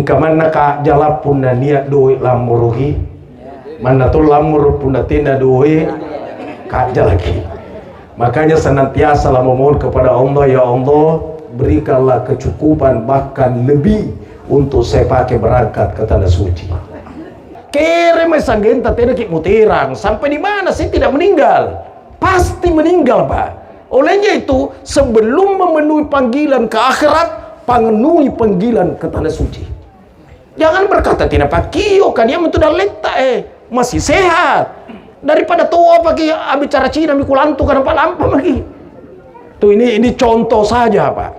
Kamana ka jalap puna niat doe lamuruhi mana tuh lamur puna tina doe kaja lagi. Makanya senantiasa lah memohon kepada Allah, ya Allah berikanlah kecukupan bahkan lebih untuk saya pakai berangkat ke tanah suci. Kere sanggenta tidak mutirang sampai di mana saya tidak meninggal, pasti meninggal Pak. Olehnya itu sebelum memenuhi panggilan ke akhirat, penuhi panggilan ke tanah suci. Jangan berkata tidak pakio kan dia sudah letak masih sehat daripada tua pakai bicara Cina mikulantu karena lampa lagi. Tuh ini contoh saja Pak.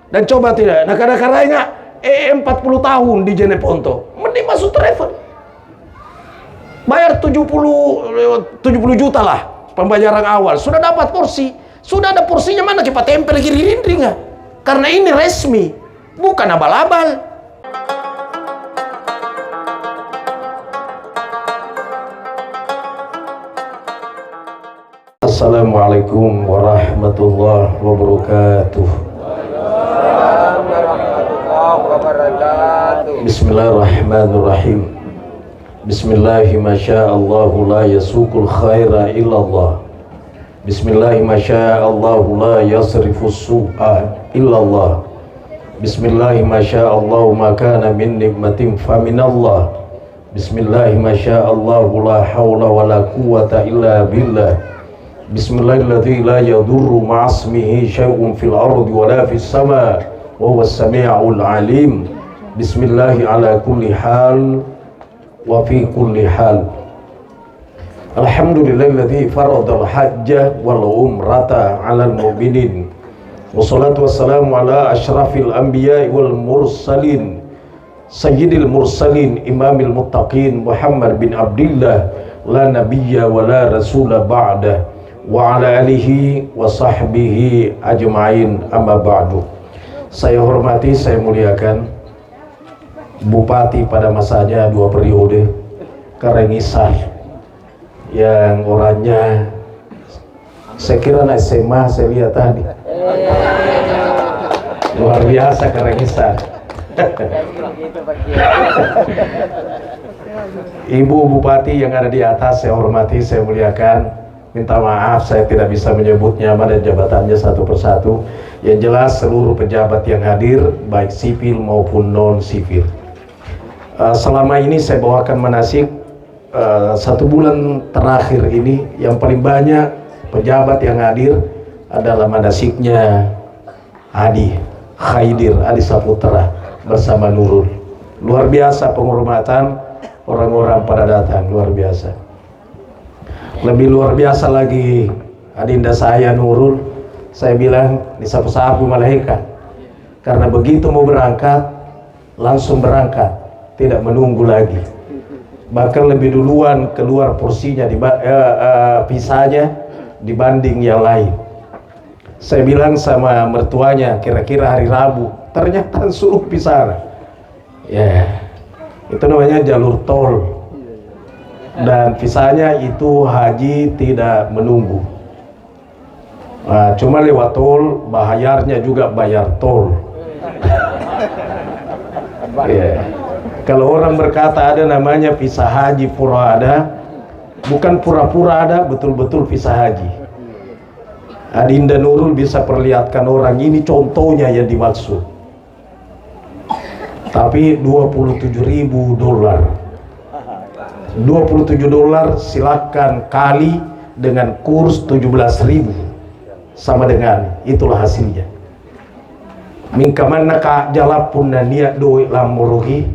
Dan coba tidak, nah kadang-kadangnya 40 tahun di Jeneponto mending masuk travel. Bayar 70 juta lah pembayaran awal, sudah dapat porsi, sudah ada porsinya mana cepat tempel kiri rindring. Karena ini resmi, bukan abal-abal. Assalamualaikum warahmatullahi wabarakatuh. Bismillahirrahmanirrahim. Bismillahi masya'allahu la yasukul khaira illallah. Bismillahi masya'allahu la yasrifus su'a illallah. Bismillahi masya'allahu makana min nikmatin faminallah. Bismillahi masya'allahu la hawla wa la quwata illa billah. Bismillahirrahmanirrahim. La yadurru ma'asmihi syai'un fil ardi wa la fis sama' wa huwas sami'ul alim. Bismillahi ala kulli hal wa fi kulli hal. Alhamdulillahilladzi faradal hajja wal umrata 'alal mu'minin. Wassalatu wassalamu ala asyrafil anbiya'i wal mursalin sayyidil mursalin imamil muttaqin Muhammad bin Abdillah la nabiyya wa la rasula ba'da wa ala alihi wa sahbihi ajma'in amma ba'du. Saya hormati, saya muliakan Bupati pada masanya 2 periode Karengisah yang orangnya saya kira anak SMA, saya lihat tadi luar biasa Karengisah. Ibu Bupati yang ada di atas saya hormati, saya muliakan. Minta maaf saya tidak bisa menyebutnya dan jabatannya satu persatu. Yang jelas seluruh pejabat yang hadir baik sipil maupun non sipil. Selama ini saya bawakan manasik 1 bulan terakhir ini yang paling banyak pejabat yang hadir adalah manasiknya Adi Khaidir Adi Saputra bersama Nurul. Luar biasa penghormatan orang-orang pada datang, luar biasa. Lebih luar biasa lagi adinda saya Nurul, saya bilang disapu-sapu malaikat karena begitu mau berangkat langsung berangkat, tidak menunggu lagi, bahkan lebih duluan keluar porsinya pisahnya dibanding yang lain. Saya bilang sama mertuanya kira-kira hari Rabu, ternyata suruh pisah ya, itu namanya jalur tol. Dan visanya itu haji tidak menunggu. Nah, cuma lewat tol, bayarnya juga bayar tol. Yeah. Kalau orang berkata ada namanya visa haji pura ada, bukan pura-pura ada, betul-betul visa haji. Adinda Nurul bisa perlihatkan orang ini contohnya yang dimaksud. Tapi $27.000. $27 silakan kali dengan kurs 17.000 sama dengan itulah hasilnya. Mingkamana ka jalap puna niat doe lamuruhi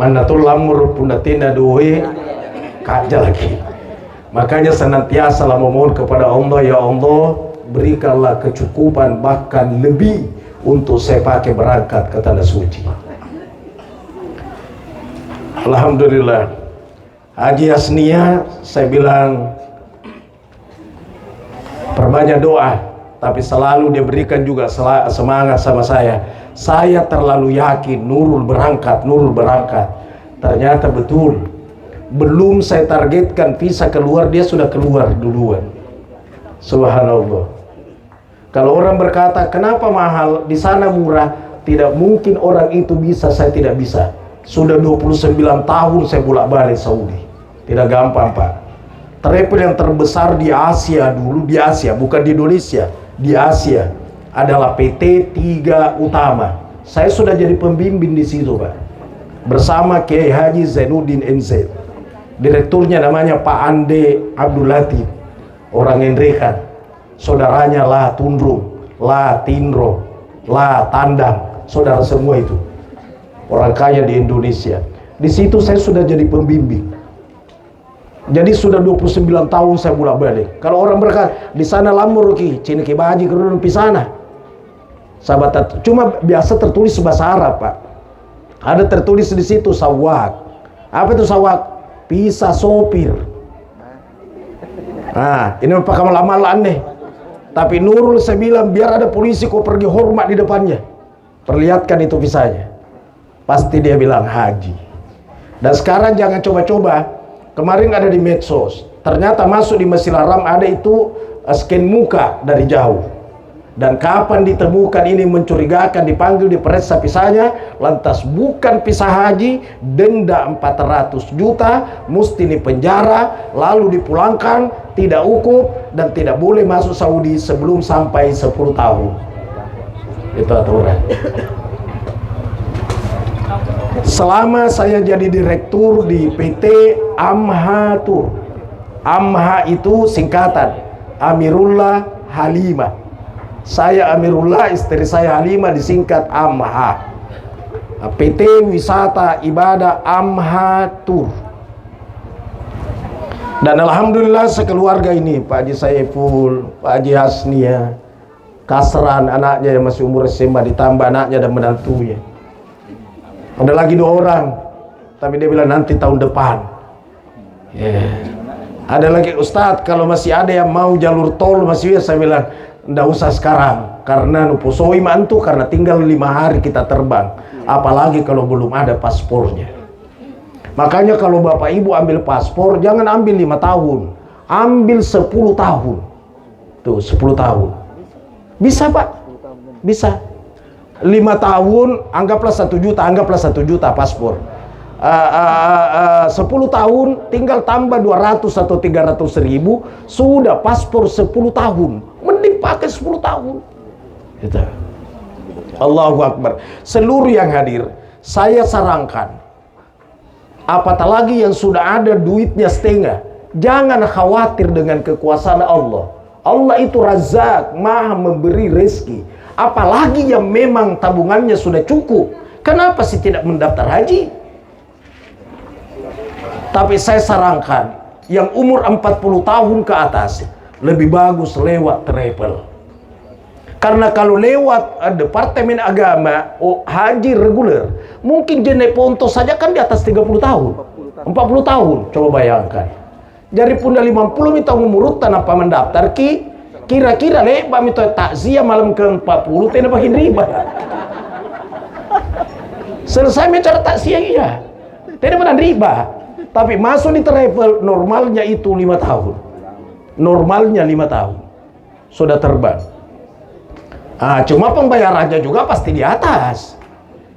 mana tuh lamur puna tina doe kaja lagi. Makanya senantiasa lah memohon kepada Allah, ya Allah berikanlah kecukupan bahkan lebih untuk saya pakai berangkat ke tanah suci. Alhamdulillah. Haji Asnia saya bilang perbanyak doa, tapi selalu dia berikan juga semangat sama saya. Saya terlalu yakin Nurul berangkat. Ternyata betul. Belum saya targetkan visa keluar, dia sudah keluar duluan. Subhanallah. Kalau orang berkata kenapa mahal, di sana murah, tidak mungkin orang itu bisa, saya tidak bisa. Sudah 29 tahun saya bolak-balik Saudi. Tidak gampang, Pak. Travel yang terbesar di Asia dulu, di Asia, bukan di Indonesia, di Asia adalah PT Tiga Utama. Saya sudah jadi pembimbing di situ, Pak. Bersama Kiai Haji Zainuddin NZ. Direkturnya namanya Pak Ande Abdul Latif, orang Endrekan. Saudaranya La Tundrung, La Tindro, La Tandang, saudara semua itu. Orang kaya di Indonesia. Di situ saya sudah jadi pembimbing. Jadi sudah 29 tahun saya bolak-balik. Kalau orang berkata, di sana lamur ki, cini ki baji kerudung pisana. Sahabat, cuma biasa tertulis bahasa Arab, Pak. Ada tertulis di situ sawak. Apa itu sawak? Pisah sopir. Nah, ini apa kamu lamalan nih. Tapi Nurul saya bilang, biar ada polisi kau pergi hormat di depannya. Perlihatkan itu visanya. Pasti dia bilang haji. Dan sekarang jangan coba-coba. Kemarin ada di medsos, ternyata masuk di Masjidil Haram ada itu scan muka dari jauh. Dan kapan ditemukan ini mencurigakan, dipanggil, diperiksa visanya, lantas bukan visa haji, denda 400 juta, mesti di penjara, lalu dipulangkan, tidak ukuf, dan tidak boleh masuk Saudi sebelum sampai 10 tahun. Itu aturan. Selama saya jadi direktur di PT Amha Tour. Amha itu singkatan Amirullah Halimah. Saya Amirullah, istri saya Halimah, disingkat Amha. PT Wisata Ibadah Amha Tour. Dan alhamdulillah sekeluarga ini, Pak Haji Saiful, Pak Haji Hasnia, Kasran anaknya yang masih umur SMA, ditambah anaknya dan menantunya. Ada lagi 2 orang, tapi dia bilang nanti tahun depan. Ada lagi, Ustadz, kalau masih ada yang mau jalur tol masih, saya bilang ndak usah sekarang, karena nupusoi mantu, karena tinggal 5 hari kita terbang. Apalagi kalau belum ada paspornya. Makanya kalau Bapak Ibu ambil paspor, jangan ambil 5 tahun, ambil 10 tahun. Tuh 10 tahun. Bisa, Pak? Bisa. 5 tahun, anggaplah 1 juta, anggaplah 1 juta paspor. 10 tahun, tinggal tambah 200 atau 300 ribu, sudah paspor 10 tahun. Mending pakai 10 tahun. Gitu. Allahu Akbar. Seluruh yang hadir, saya sarankan, apatah lagi yang sudah ada duitnya setengah, jangan khawatir dengan kekuasaan Allah. Allah itu Razak, Maha memberi rezeki. Apalagi yang memang tabungannya sudah cukup, kenapa sih tidak mendaftar haji? Tapi saya sarankan yang umur 40 tahun ke atas lebih bagus lewat travel. Karena kalau lewat Departemen Agama haji reguler, mungkin jenis ponto saja kan di atas 30 tahun, 40 tahun. Coba bayangkan. Jadi punda 50 minta umur tanpa mendaftar ki, kira-kira lebar minta takziah malam ke-40 tidak pakai riba. Selesai bicara takziah iya, tidak pernah riba. Tapi masuk di travel normalnya itu 5 tahun. Normalnya 5 tahun. Sudah terbang. Cuma pembayarannya juga pasti di atas.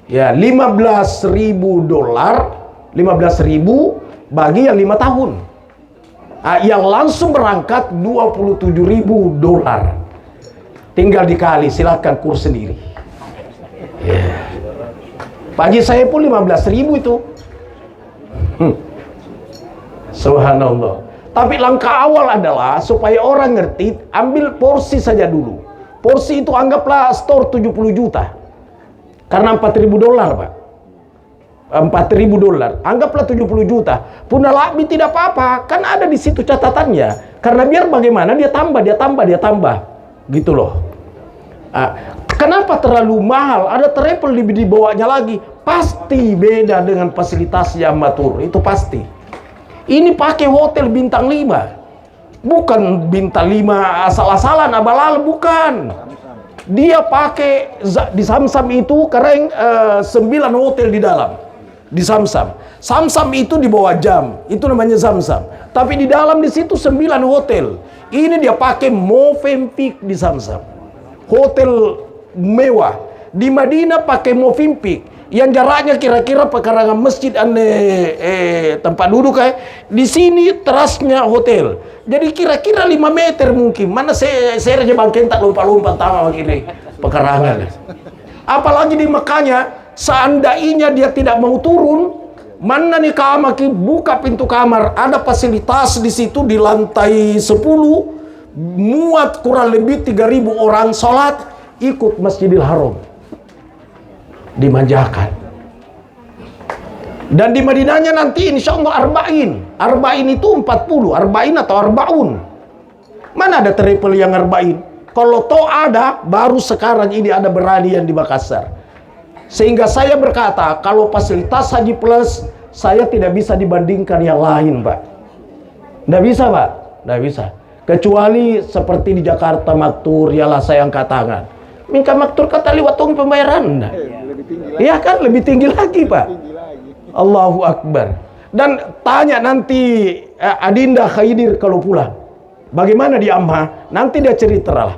Ya, $15.000, 15.000 bagi yang 5 tahun. Yang langsung berangkat $27.000. Tinggal dikali, silakan kurs sendiri. Pak Haji saya pun 15.000 itu. Subhanallah. Tapi langkah awal adalah supaya orang ngerti, ambil porsi saja dulu. Porsi itu anggaplah store 70 juta. Karena $4.000, Pak. $4.000, anggaplah 70 juta. Puna lakmi tidak apa-apa, kan ada di situ catatannya. Karena biar bagaimana dia tambah, gitu loh. Kenapa terlalu mahal? Ada travel di bawahnya lagi, pasti beda dengan fasilitasnya Matur, itu pasti. Ini pakai hotel bintang 5, bukan bintang 5 asal-asalan, abal-abal, bukan. Dia pakai di Samsam itu keren 9 hotel di dalam. Di Samsam. Samsam itu di bawah jam, itu namanya Samsam. Tapi di dalam di situ 9 hotel. Ini dia pakai Movenpick di Samsam. Hotel mewah. Di Madinah pakai Movenpick yang jaraknya kira-kira pekarangan masjid tempat duduk di sini terasnya hotel. Jadi kira-kira 5 meter mungkin. Mana saya aja bangkeng tak lompat-lompat tahu begini pekarangan. Apalagi di Mekahnya, seandainya dia tidak mau turun, mana nih kamar, buka pintu kamar, ada fasilitas di situ di lantai 10, muat kurang lebih 3.000 orang sholat ikut Masjidil Haram. Dimanjakan. Dan di Madinahnya nanti insya Allah arba'in itu 40, arba'in atau arba'un. Mana ada triple yang arba'in? Kalau toh ada, baru sekarang ini ada berani yang di Makassar. Sehingga saya berkata, kalau fasilitas Haji Plus, saya tidak bisa dibandingkan yang lain, Pak. Tidak bisa, Pak. Tidak bisa. Kecuali seperti di Jakarta Maktur, ialah saya angkat tangan. Minta Maktur kata lewat pembayaran. Iya kan, lebih tinggi lagi, Pak. Allahu Akbar. Dan tanya nanti Adinda Khaidir kalau pulang, bagaimana di Amha? Nanti dia cerita lah.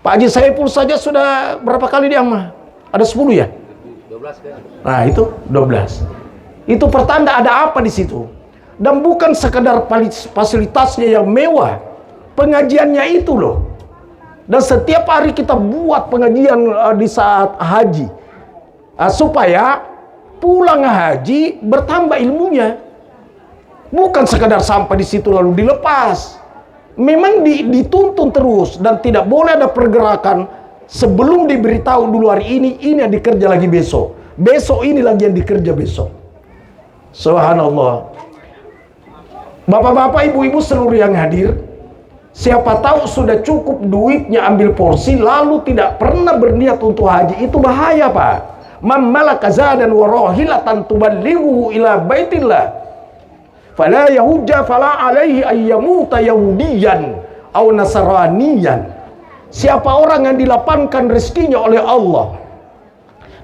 Pak Haji Saiful saja sudah berapa kali di Amha? Ada 10 ya? 12 kan? Nah itu 12. Itu pertanda ada apa di situ. Dan bukan sekedar fasilitasnya yang mewah, pengajiannya itu loh. Dan setiap hari kita buat pengajian di saat haji, supaya pulang haji bertambah ilmunya. Bukan sekedar sampai di situ lalu dilepas. Memang dituntun terus dan tidak boleh ada pergerakan sebelum diberitahu dulu hari ini yang dikerja lagi besok. Besok ini lagi yang dikerja besok. Subhanallah. Bapak-bapak, ibu-ibu seluruh yang hadir, siapa tahu sudah cukup duitnya ambil porsi lalu tidak pernah berniat untuk haji, itu bahaya, Pak. Man malaka zadan wa rahilatan tuballighu ila baitillah fala yahujja fala alaihi ayyamuta yahudiyan aw nasraniyan. Siapa orang yang dilapangkan rezekinya oleh Allah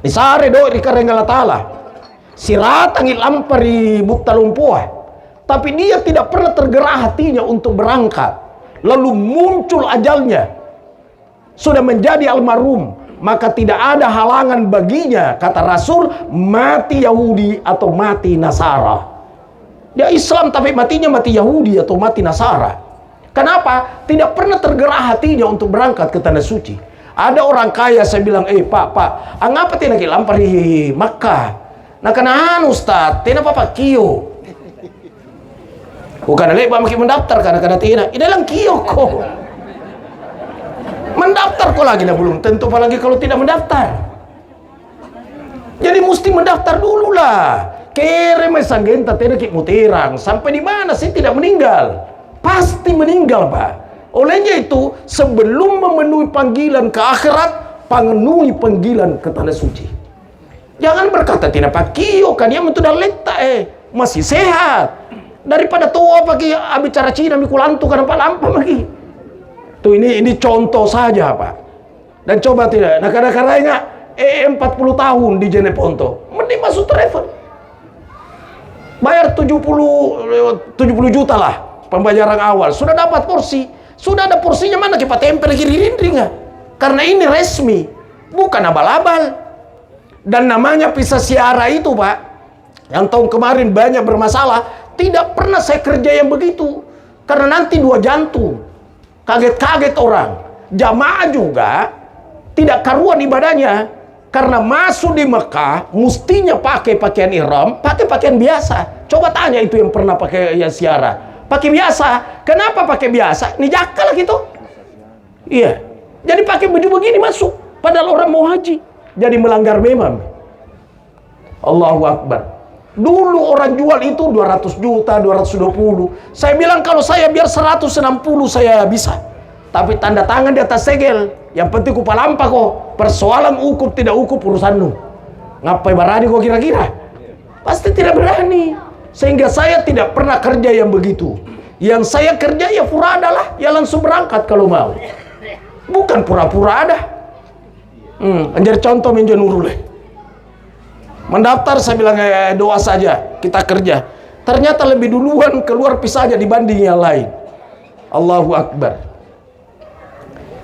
disare do di karengala taala siratang ilampari butta lumpuah, tapi dia tidak pernah tergerak hatinya untuk berangkat, lalu muncul ajalnya sudah menjadi almarhum, maka tidak ada halangan baginya, kata Rasul, mati Yahudi atau mati Nasara. Dia Islam tapi matinya mati Yahudi atau mati Nasara. Kenapa? Tidak pernah tergerak hatinya untuk berangkat ke tanah suci. Ada orang kaya, saya bilang, pak, angapa tidak lampar di Makkah? Nah kenaan Ustaz, tidak apa-apa kio. Bukan lebar makin mendaftar karena tidak. Ini lang kio kok. Mendaftar kok lagi, nah belum tentu apalagi kalau tidak mendaftar. Jadi mesti mendaftar dulu lah. Kere mesagenta tidak kik muterang sampai di mana sih tidak meninggal? Pasti meninggal, Pak. Olehnya itu sebelum memenuhi panggilan ke akhirat, penuhi panggilan ke tanah suci. Jangan berkata tidak pakio kan dia sudah letak masih sehat daripada tua pakai bicara Cina mikulantu karena lampa lagi. Tuh ini contoh saja, Pak. Dan coba tidak, nah kadang-kadangnya 40 tahun di Jeneponto mending masuk travel. Bayar 70 juta lah pembayaran awal, sudah dapat porsi, sudah ada porsinya, mana kita tempel kiri-kiri nggak? Karena ini resmi, bukan abal-abal. Dan namanya pisah siara itu, Pak, yang tahun kemarin banyak bermasalah, tidak pernah saya kerja yang begitu, karena nanti 2 jantung, kaget-kaget orang. Jamaah juga tidak karuan ibadahnya. Karena masuk di Mekah mestinya pakai pakaian ihram, pakai pakaian biasa. Coba tanya itu yang pernah pakai ya siara, pakai biasa. Kenapa pakai biasa? Ini jakal gitu. Iya. Jadi pakai baju begini masuk, padahal orang mau haji. Jadi melanggar memang. Allahu Akbar. Dulu orang jual itu 200 juta, 220. Saya bilang kalau saya biar 160 saya bisa. Tapi tanda tangan di atas segel. Yang penting ku palampa kok. Persoalan ukup tidak ukup urusanmu. Ngapain berani kok kira-kira? Pasti tidak berani. Sehingga saya tidak pernah kerja yang begitu. Yang saya kerja ya furada lah. Ya langsung berangkat kalau mau. Bukan pura-pura ada. Anjir contoh minjo nurul. Mendaftar saya bilang doa saja. Kita kerja. Ternyata lebih duluan keluar pisahnya dibanding yang lain. Allahu Akbar.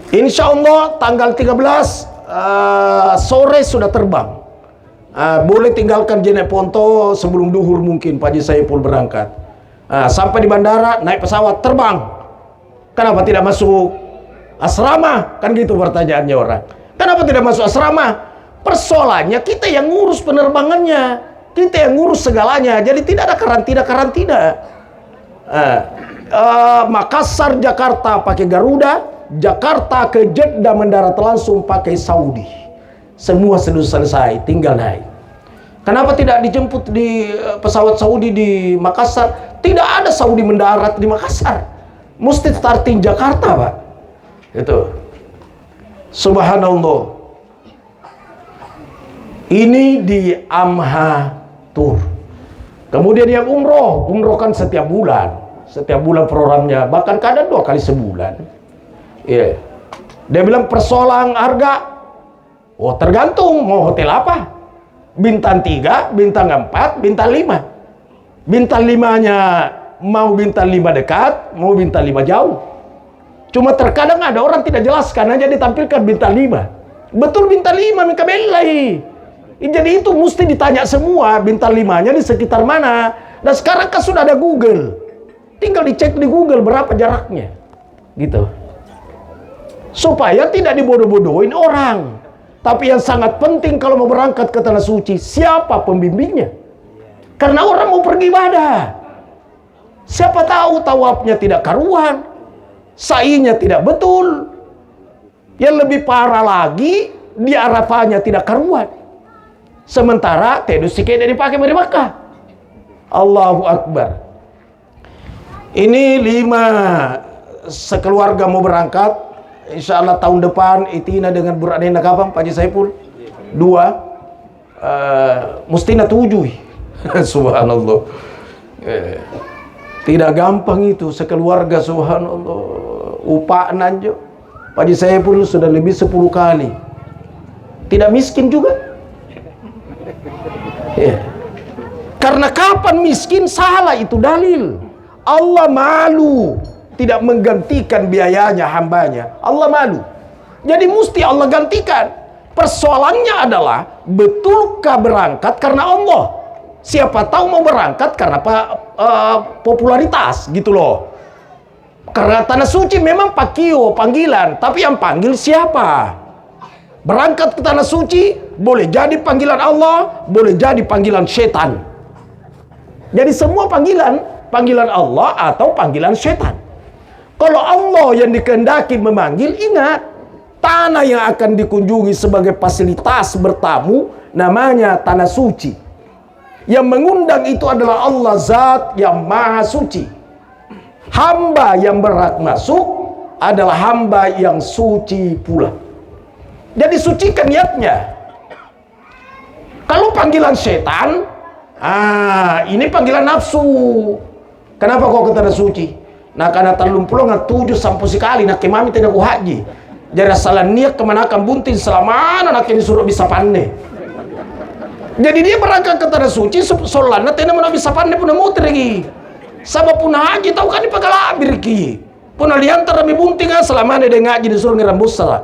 Insya Allah tanggal 13 sore sudah terbang. Boleh tinggalkan Jeneponto sebelum duhur mungkin Pak Haji Saipul berangkat. Sampai di bandara naik pesawat terbang. Kenapa tidak masuk asrama? Kan gitu pertanyaannya orang. Kenapa tidak masuk asrama? Persoalannya kita yang ngurus penerbangannya, kita yang ngurus segalanya. Jadi tidak ada karantina. Makassar Jakarta pakai Garuda, Jakarta ke Jeddah mendarat langsung pakai Saudi. Semua sudah selesai, tinggal naik. Kenapa tidak dijemput di pesawat Saudi di Makassar? Tidak ada Saudi mendarat di Makassar. Mesti starting Jakarta, Pak. Itu. Subhanallah. Ini di Amha Tour. Kemudian yang umroh kan setiap bulan programnya, bahkan kadang 2 kali sebulan. Iya. Dia bilang persoalan harga. Oh, tergantung mau hotel apa. Bintang 3, bintang 4, bintang 5. Bintang 5-nya mau bintang 5 dekat, mau bintang 5 jauh. Cuma terkadang ada orang tidak jelaskan aja ditampilkan bintang 5. Betul bintang 5 mereka belai. Jadi itu mesti ditanya semua bintang 5-nya di sekitar mana. Dan sekarang kan sudah ada Google. Tinggal dicek di Google berapa jaraknya. Gitu. Supaya tidak dibodoh-bodohin orang. Tapi yang sangat penting kalau mau berangkat ke Tanah Suci, siapa pembimbingnya? Karena orang mau pergi ibadah. Siapa tahu tawafnya tidak karuan, sa'inya tidak betul. Yang lebih parah lagi, di Arafahnya tidak karuan. Sementara tedus tidak dipakai dari Makkah. Allahu Akbar. Ini 5 sekeluarga mau berangkat. Insya Allah tahun depan itina dengan Buradena kapan Pak Haji Saipul? 2 mustina 7. Subhanallah. Tidak gampang itu sekeluarga, subhanallah. Upah nanjo Pak Haji Saipul sudah lebih 10 kali. Tidak miskin juga. Karena kapan miskin salah itu dalil. Allah malu tidak menggantikan biayanya hambanya. Allah malu. Jadi mesti Allah gantikan. Persoalannya adalah betulkah berangkat karena Allah? Siapa tahu mau berangkat karena popularitas gitu loh. Karena Tanah Suci memang pakio panggilan, tapi yang panggil siapa? Berangkat ke Tanah Suci boleh jadi panggilan Allah, boleh jadi panggilan setan. Jadi semua panggilan Allah atau panggilan setan. Kalau Allah yang dikehendaki memanggil, ingat, tanah yang akan dikunjungi sebagai fasilitas bertamu namanya Tanah Suci. Yang mengundang itu adalah Allah Zat yang Maha Suci. Hamba yang berhak masuk adalah hamba yang suci pula. Jadi sucikan niatnya. Kalau panggilan setan, ini panggilan nafsu. Kenapa kau ke Tanah Suci? Nah karena talum pulau nggak 7 sampai sekali nak kemami tidak ku haji. Jadi salah niat kemana akan buntin selama anak ini suruh bisa pandai. Jadi dia berangkat ke Tanah Suci solana tidak mana bisa pandai pun muter lagi. Sama pun haji tahu kan di pagalabir ki. Pun aliantar kami bunting selama ada ngaji disuruh ngerambus salah.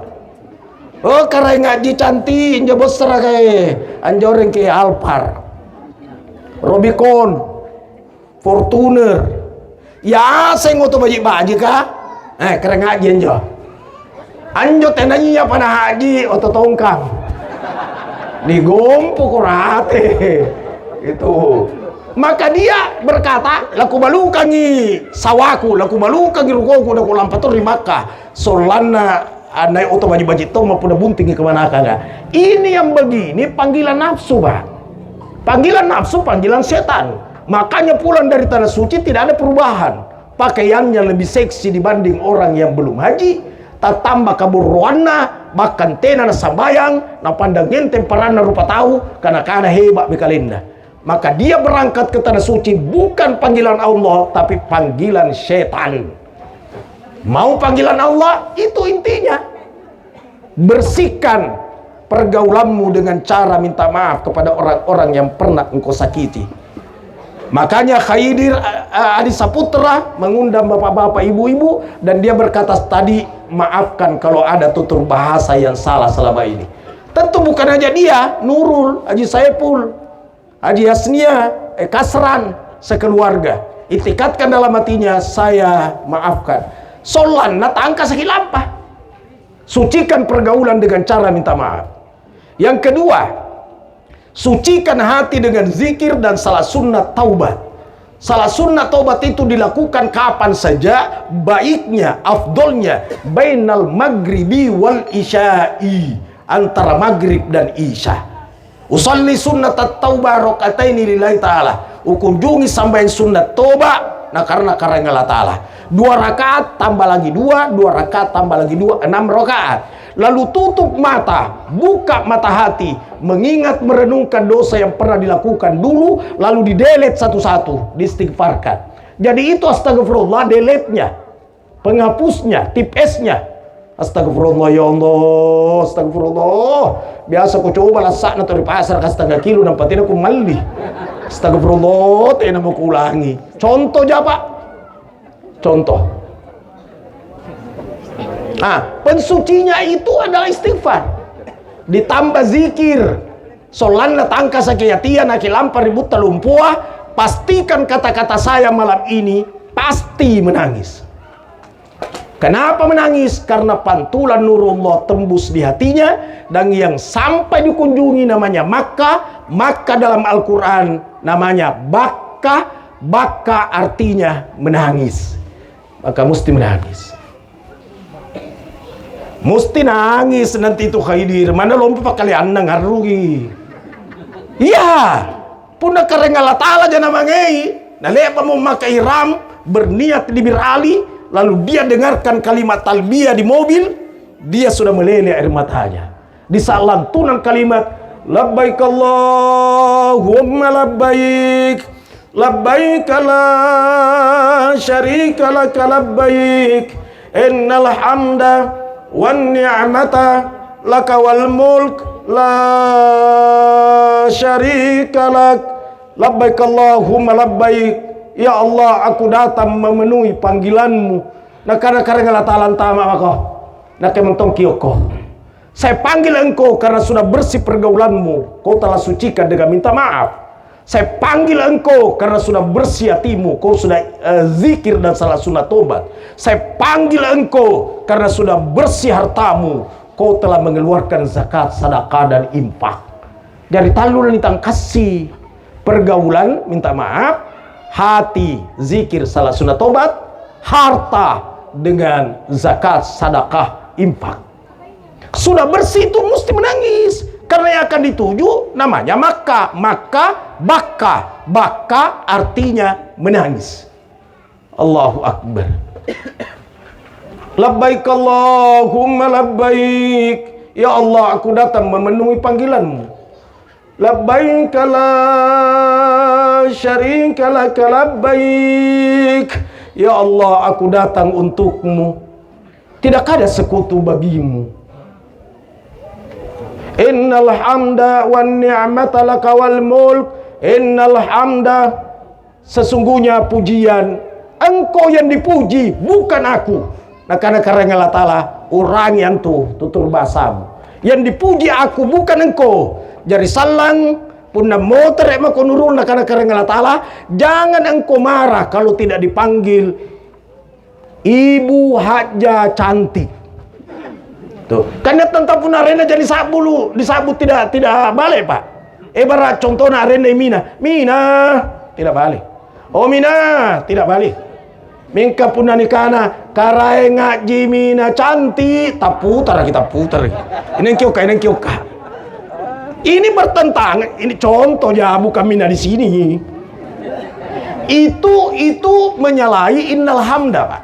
Oh karena ngaji cantik injo bos kayak anjoreng ke Alphard, Rubicon, Fortuner. Ya, saya ngoto baji kah? Keren ngaji anjo. Anjo tendanya panah haji oto tongkang. Digompo kurate. Itu. Maka dia berkata, laku balukangi sawaku, laku balukangi rukoku, laku lampatur di Makkah. Solana anai oto baji tong maupun buntingi kemana kagak. Ini yang begini panggilan nafsu, Pak. Panggilan nafsu, panggilan setan. Makanya pulang dari Tanah Suci tidak ada perubahan. Pakaiannya lebih seksi dibanding orang yang belum haji. Tak tambah kabur ruana, bahkan tena sambayang, na pandang ngenteng parana rupa tahu, karena hebat bekalinda. Maka dia berangkat ke Tanah Suci bukan panggilan Allah, tapi panggilan setan. Mau panggilan Allah, itu intinya. Bersihkan pergaulanmu dengan cara minta maaf kepada orang-orang yang pernah engkau sakiti. Makanya Khaidir Adi Saputra mengundang bapak-bapak, ibu-ibu, dan dia berkata tadi, maafkan kalau ada tutur bahasa yang salah selama ini. Tentu bukan hanya dia, Nurul, Haji Saiful, Haji Yasnia, Kasran, sekeluarga. Itikadkan dalam hatinya, saya maafkan. Solan natangka sekilampah. Sucikan pergaulan dengan cara minta maaf. Yang kedua, sucikan hati dengan zikir dan salah sunnah taubat. Salah sunnah taubat itu dilakukan kapan saja, baiknya, afdolnya, bainal maghribi wal isya'i, antara maghrib dan isya. Usalli sunnat at-taubah rakaataini lillahi ta'ala. Ukunjungi sampai sunnat toba, nah karena Allah ta'ala. 2 rakaat tambah lagi 2, 2 rakaat tambah lagi 2, 6 rakaat. Lalu tutup mata, buka mata hati, mengingat merenungkan dosa yang pernah dilakukan dulu, lalu di-delete satu-satu, diistighfarkan. Jadi itu astagfirullah, delete-nya, penghapusnya, tip S-nya. Astagfirullah ya Allah, astagfirullah. Biasa ku coba lasak atau di pasar kas setengah kilo nampak tidak ku malih. Astagfirullah, tidak mau ulangi. Contoh aja Pak. Contoh. Pensucinya itu adalah istighfar. Ditambah zikir. Solanna tangka sakiyatian aki lampar ribut talumpua. Pastikan kata-kata saya malam ini pasti menangis. Kenapa menangis? Karena pantulan Nurullah tembus di hatinya, dan yang sampai dikunjungi namanya Makkah. Makkah dalam Al-Quran namanya Bakkah. Bakkah artinya menangis. Maka mesti menangis. Mesti nangis nanti itu Khaidir. Mana lompat kalian ngarugi. Iya. Puna kareng Allah Ta'ala jana mangai. Nah lepa mau makai ihram, berniat di birali. Lalu dia dengarkan kalimat talbiyah di mobil, dia sudah meleleh air matanya. Di saat lantunan kalimat labbaik Allahumma labbaik, labbaik la syarika laka labbaik, innal hamda wan ni'mata laka wal mulk la syarika lak, labbaik Allahumma labbaik. Ya Allah, aku datang memenuhi panggilanmu. Nah karena talan tama maka. Nah kementong kioko. Saya panggil engkau karena sudah bersih pergaulanmu. Kau telah sucikan dengan minta maaf. Saya panggil engkau karena sudah bersih hatimu. Kau sudah zikir dan salah sunnah tobat. Saya panggil engkau karena sudah bersih hartamu. Kau telah mengeluarkan zakat, sedekah dan infak. Dari talunan itang kasih pergaulan minta maaf, hati zikir salah sunnah tobat, harta dengan zakat, sedekah, infak. Sudah bersih itu mesti menangis karena yang akan dituju namanya Makkah. Makkah, Bakkah. Bakkah artinya menangis. Allahu Akbar. Labbaik Allahumma labbaik. Ya Allah, aku datang memenuhi panggilanmu. Labbaik la syarika laka labbaik. Ya Allah, aku datang untukmu, tidak ada sekutu bagimu. Innal hamda wan ni'mata laka wal mulk. Innal hamda, sesungguhnya pujian, engkau yang dipuji, bukan aku. Nah karena Allah Ta'ala orang yang tutur basamu, yang dipuji aku bukan engkau. Jadi salang punna motor ema konurun karena Allah Ta'ala. Jangan engkau marah kalau tidak dipanggil Ibu Haja cantik. Tuh, karena tentang punna arena jadi disabut tidak balik Pak. Ibarat contohnya arena Mina tidak balik. Oh Mina tidak balik. Mingka punna nikana karai ngaji Mina cantik, tak putar kita putar. Ini kioka. Ini bertentangan, ini contoh ya, bukan Mina di sini. Itu menyalahi innal hamda, Pak.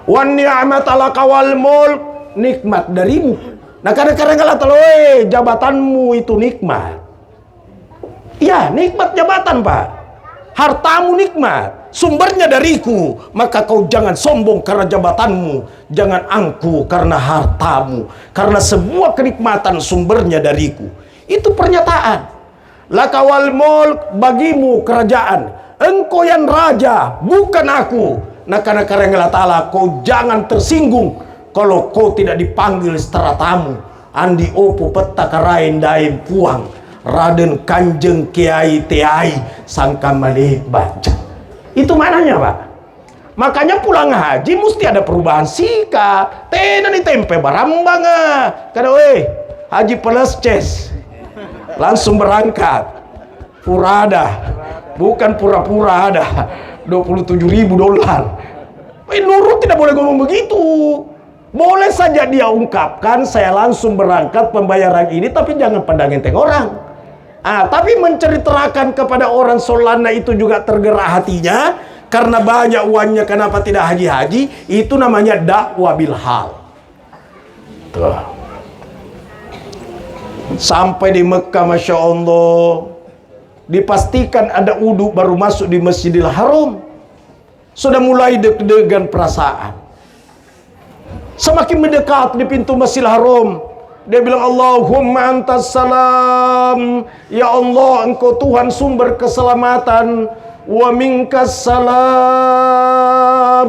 Wan ni'mata laka wal mulk, nikmat darimu. Nah kadang-kadang kalau teloe jabatanmu itu nikmat. Ya, nikmat jabatan, Pak. Hartamu nikmat, sumbernya dariku. Maka kau jangan sombong karena jabatanmu, jangan angku karena hartamu, karena semua kenikmatan sumbernya dariku. Itu pernyataan. Lakawal mulk, bagimu kerajaan, engkau yang raja, bukan aku. Nah karena Allah Ta'ala, kau jangan tersinggung kalau kau tidak dipanggil secara tamu. andi opo peta karain daim puang Raden Kanjeng Kiai Tiai sangka malik baca. Itu mananya Pak. Makanya pulang haji mesti ada perubahan sikap. Tenan tempe barambang kada haji plus ces langsung berangkat purada, bukan pura-pura ada $27.000. Nurut tidak boleh ngomong begitu. Boleh saja dia ungkapkan saya langsung berangkat pembayaran ini, tapi jangan pandang enteng orang. Tapi menceritakan kepada orang Solana itu juga tergerak hatinya karena banyak uangnya, kenapa tidak haji-haji, itu namanya dakwah bil hal. Tuh. Sampai di Mekah, Masya Allah, dipastikan ada uduk baru masuk di Masjidil Haram. Sudah mulai deg-degan perasaan. Semakin mendekat di pintu Masjidil Haram, dia bilang, Allahumma antas salam, ya Allah engkau Tuhan sumber keselamatan, wa minkas salam,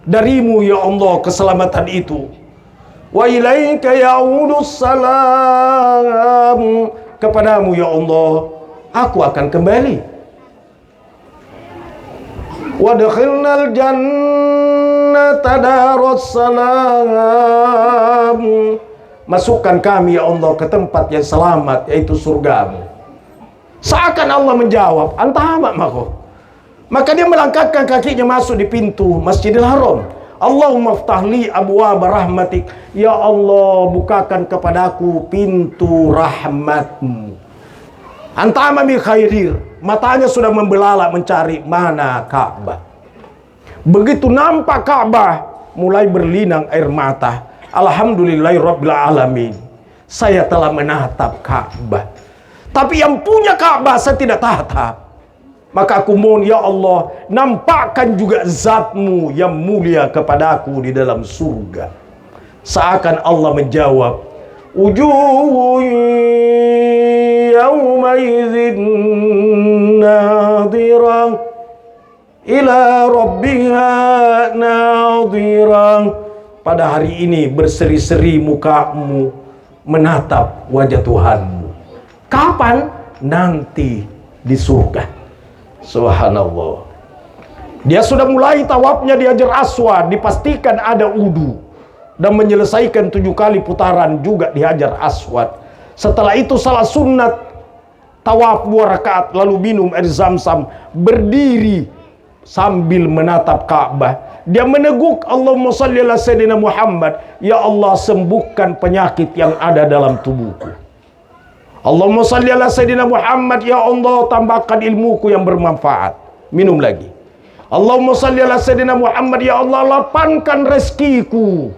darimu ya Allah keselamatan itu, wa ilaika ya'udus salam, kepadamu ya Allah aku akan kembali, wa dakhilnal jannata daros salam, masukkan kami ya Allah ke tempat yang selamat, yaitu surgamu. Seakan Allah menjawab, antama mako. Maka dia melangkahkan kakinya masuk di pintu Masjidil Haram. Allahumma ftahli abwaab rahmatik, ya Allah bukakan kepadaku pintu rahmatmu. Antama bi khairir, matanya sudah membelalak mencari mana Ka'bah. Begitu nampak Ka'bah, mulai berlinang air mata. Alhamdulillahirabbil alamin, saya telah menatap Ka'bah. Tapi yang punya Ka'bah saya tidak tatap. Maka aku mohon ya Allah, nampakkan juga zatmu yang mulia kepadaku di dalam surga. Seakan Allah menjawab, wujuhun yawma idzin nadhirah ila rabbiha nadhirah. Pada hari ini berseri-seri mukamu menatap wajah Tuhanmu. Kapan? Nanti di surga. Subhanallah. Dia sudah mulai tawafnya di Hajar Aswad, dipastikan ada wudu, dan menyelesaikan 7 kali putaran juga di Hajar Aswad. Setelah itu salah sunat tawaf 2 rakaat, lalu minum air zam-zam, berdiri sambil menatap Ka'bah. Dia meneguk, Allahumma shalli ala sayyidina Muhammad, ya Allah sembuhkan penyakit yang ada dalam tubuhku. Allahumma shalli ala sayyidina Muhammad, ya Allah tambahkan ilmuku yang bermanfaat. Minum lagi. Allahumma shalli ala sayyidina Muhammad, ya Allah lapangkan rezekiku.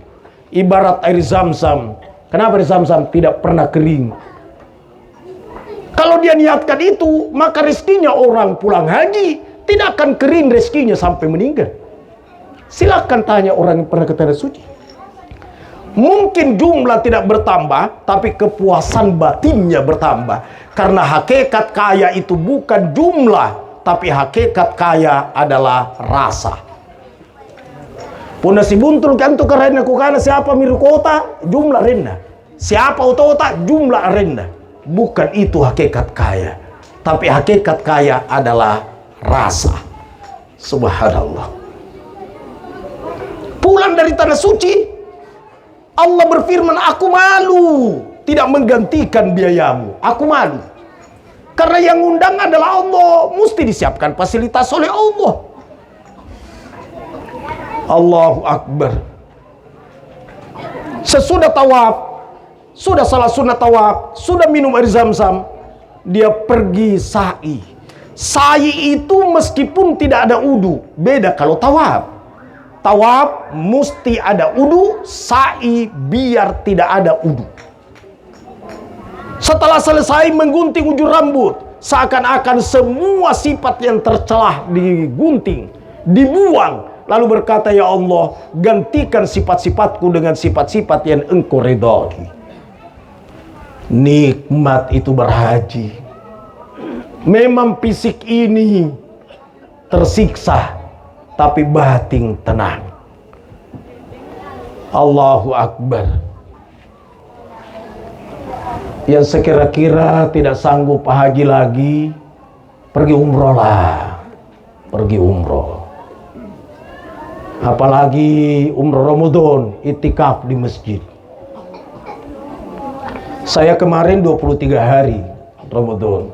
Ibarat air zam-zam. Kenapa air zam-zam tidak pernah kering? Kalau dia niatkan itu, maka rezekinya orang pulang haji tidak akan kering rezekinya sampai meninggal. Silakan tanya orang yang pernah ke tanah suci. Mungkin jumlah tidak bertambah, tapi kepuasan batinnya bertambah. Karena hakikat kaya itu bukan jumlah, tapi hakikat kaya adalah rasa. Puna si buntul kan tu karena kukana siapa miru kota, jumlah rendah. Siapa utota, jumlah rendah. Bukan itu hakikat kaya, tapi hakikat kaya adalah rasa. Subhanallah. Pulang dari tanah suci, Allah berfirman, aku malu tidak menggantikan biayamu. Aku malu. Karena yang undang adalah Allah. Mesti disiapkan fasilitas oleh Allah. Allahu Akbar. Sesudah tawaf, sudah salah sunat tawaf, sudah minum air zam-zam, dia pergi sa'i. Sa'i itu meskipun tidak ada wudu, beda kalau tawaf. Tawaf mesti ada wudu, sa'i biar tidak ada wudu. Setelah selesai menggunting ujung rambut, seakan-akan semua sifat yang tercelah digunting, dibuang, lalu berkata, ya Allah gantikan sifat-sifatku dengan sifat-sifat yang engkau ridhai. Nikmat itu berhaji. Memang fisik ini tersiksa, tapi batin tenang. Allahu Akbar. Yang sekira-kira tidak sanggup haji lagi, pergi umroh lah. Pergi umroh. Apalagi umroh Ramadan, itikaf di masjid. Saya kemarin 23 hari Ramadan.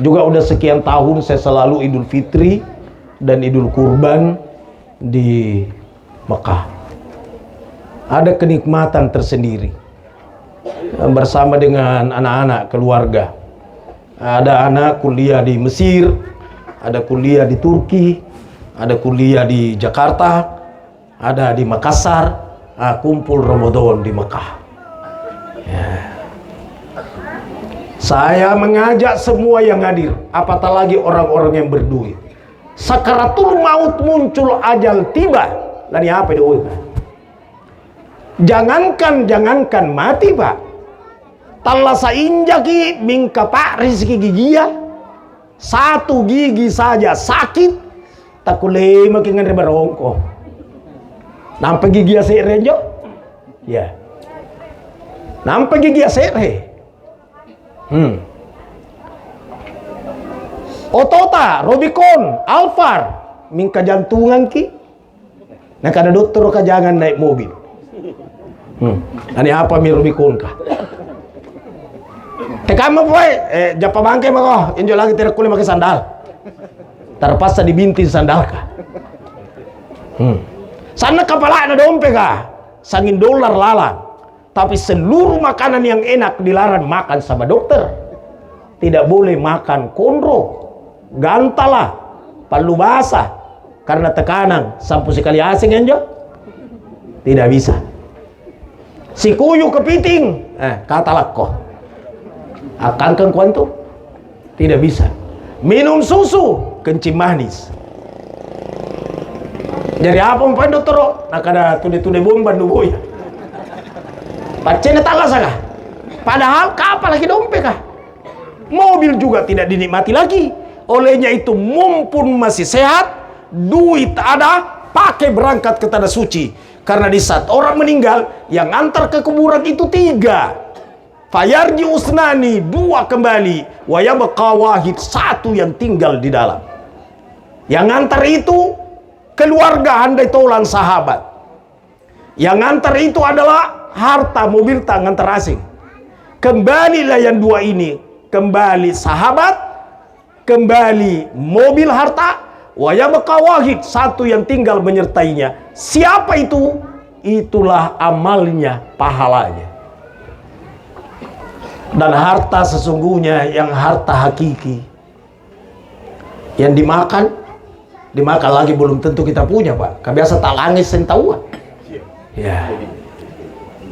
Juga udah sekian tahun saya selalu Idul Fitri dan Idul Kurban di Mekah. Ada kenikmatan tersendiri bersama dengan anak-anak keluarga. Ada anak kuliah di Mesir, ada kuliah di Turki, ada kuliah di Jakarta, ada di Makassar. Kumpul Ramadan di Mekah. Ya. Saya mengajak semua yang hadir, apatah lagi orang-orang yang berduit. Sakaratul maut muncul, ajal tiba. Lani apa itu? Jangankan mati, Pak. Talasa injaki mingka Pak rizki gigia. Satu gigi saja sakit, tak kuleh makin ngeri berongko. Nampak gigi asere jo? Ya. Nampak gigi asere. Otota, Robicon, Alphard, mingka jantungan ki. Nah kada dokter ka jangan naik mobil. Ani apa mi Robicon ka? Kamu boy, japa bangke mako, injo lagi tidak kulit pakai sandal. Terpaksa dibintin sandal ka. Sana kepala ada dompe ka, sangin dolar lalang. Tapi seluruh makanan yang enak dilarang makan sama dokter. Tidak boleh makan kondro, gantala, palu basah, karena tekanan. Sampai sekali asing enjo, tidak bisa. Si kuyu kepiting, kata lakko. Akan kuantu, tidak bisa. Minum susu, kencing manis. Jadi apa mau dokter? Nak ada tude-tude bomba nubu ya. Pacenya tangga sah. Padahal kapal lagi dompet kah? Mobil juga tidak dinikmati lagi. Olehnya itu mumpun masih sehat, duit ada, pakai berangkat ke tanah suci. Karena di saat orang meninggal, yang antar ke kuburan itu 3. Fayarji usnani, 2 kembali. Wayabqa wahid, 1 yang tinggal di dalam. Yang antar itu keluarga handai tolan sahabat. Yang antar itu adalah harta mobil tangan terasing. Kembalilah yang 2 ini, kembali sahabat, kembali mobil harta, wayabqa wahid, 1 yang tinggal menyertainya. Siapa itu? Itulah amalnya, pahalanya. Dan harta sesungguhnya yang harta hakiki, yang dimakan lagi belum tentu kita punya, Pak. Kebiasa tak langis sentawa. Ya.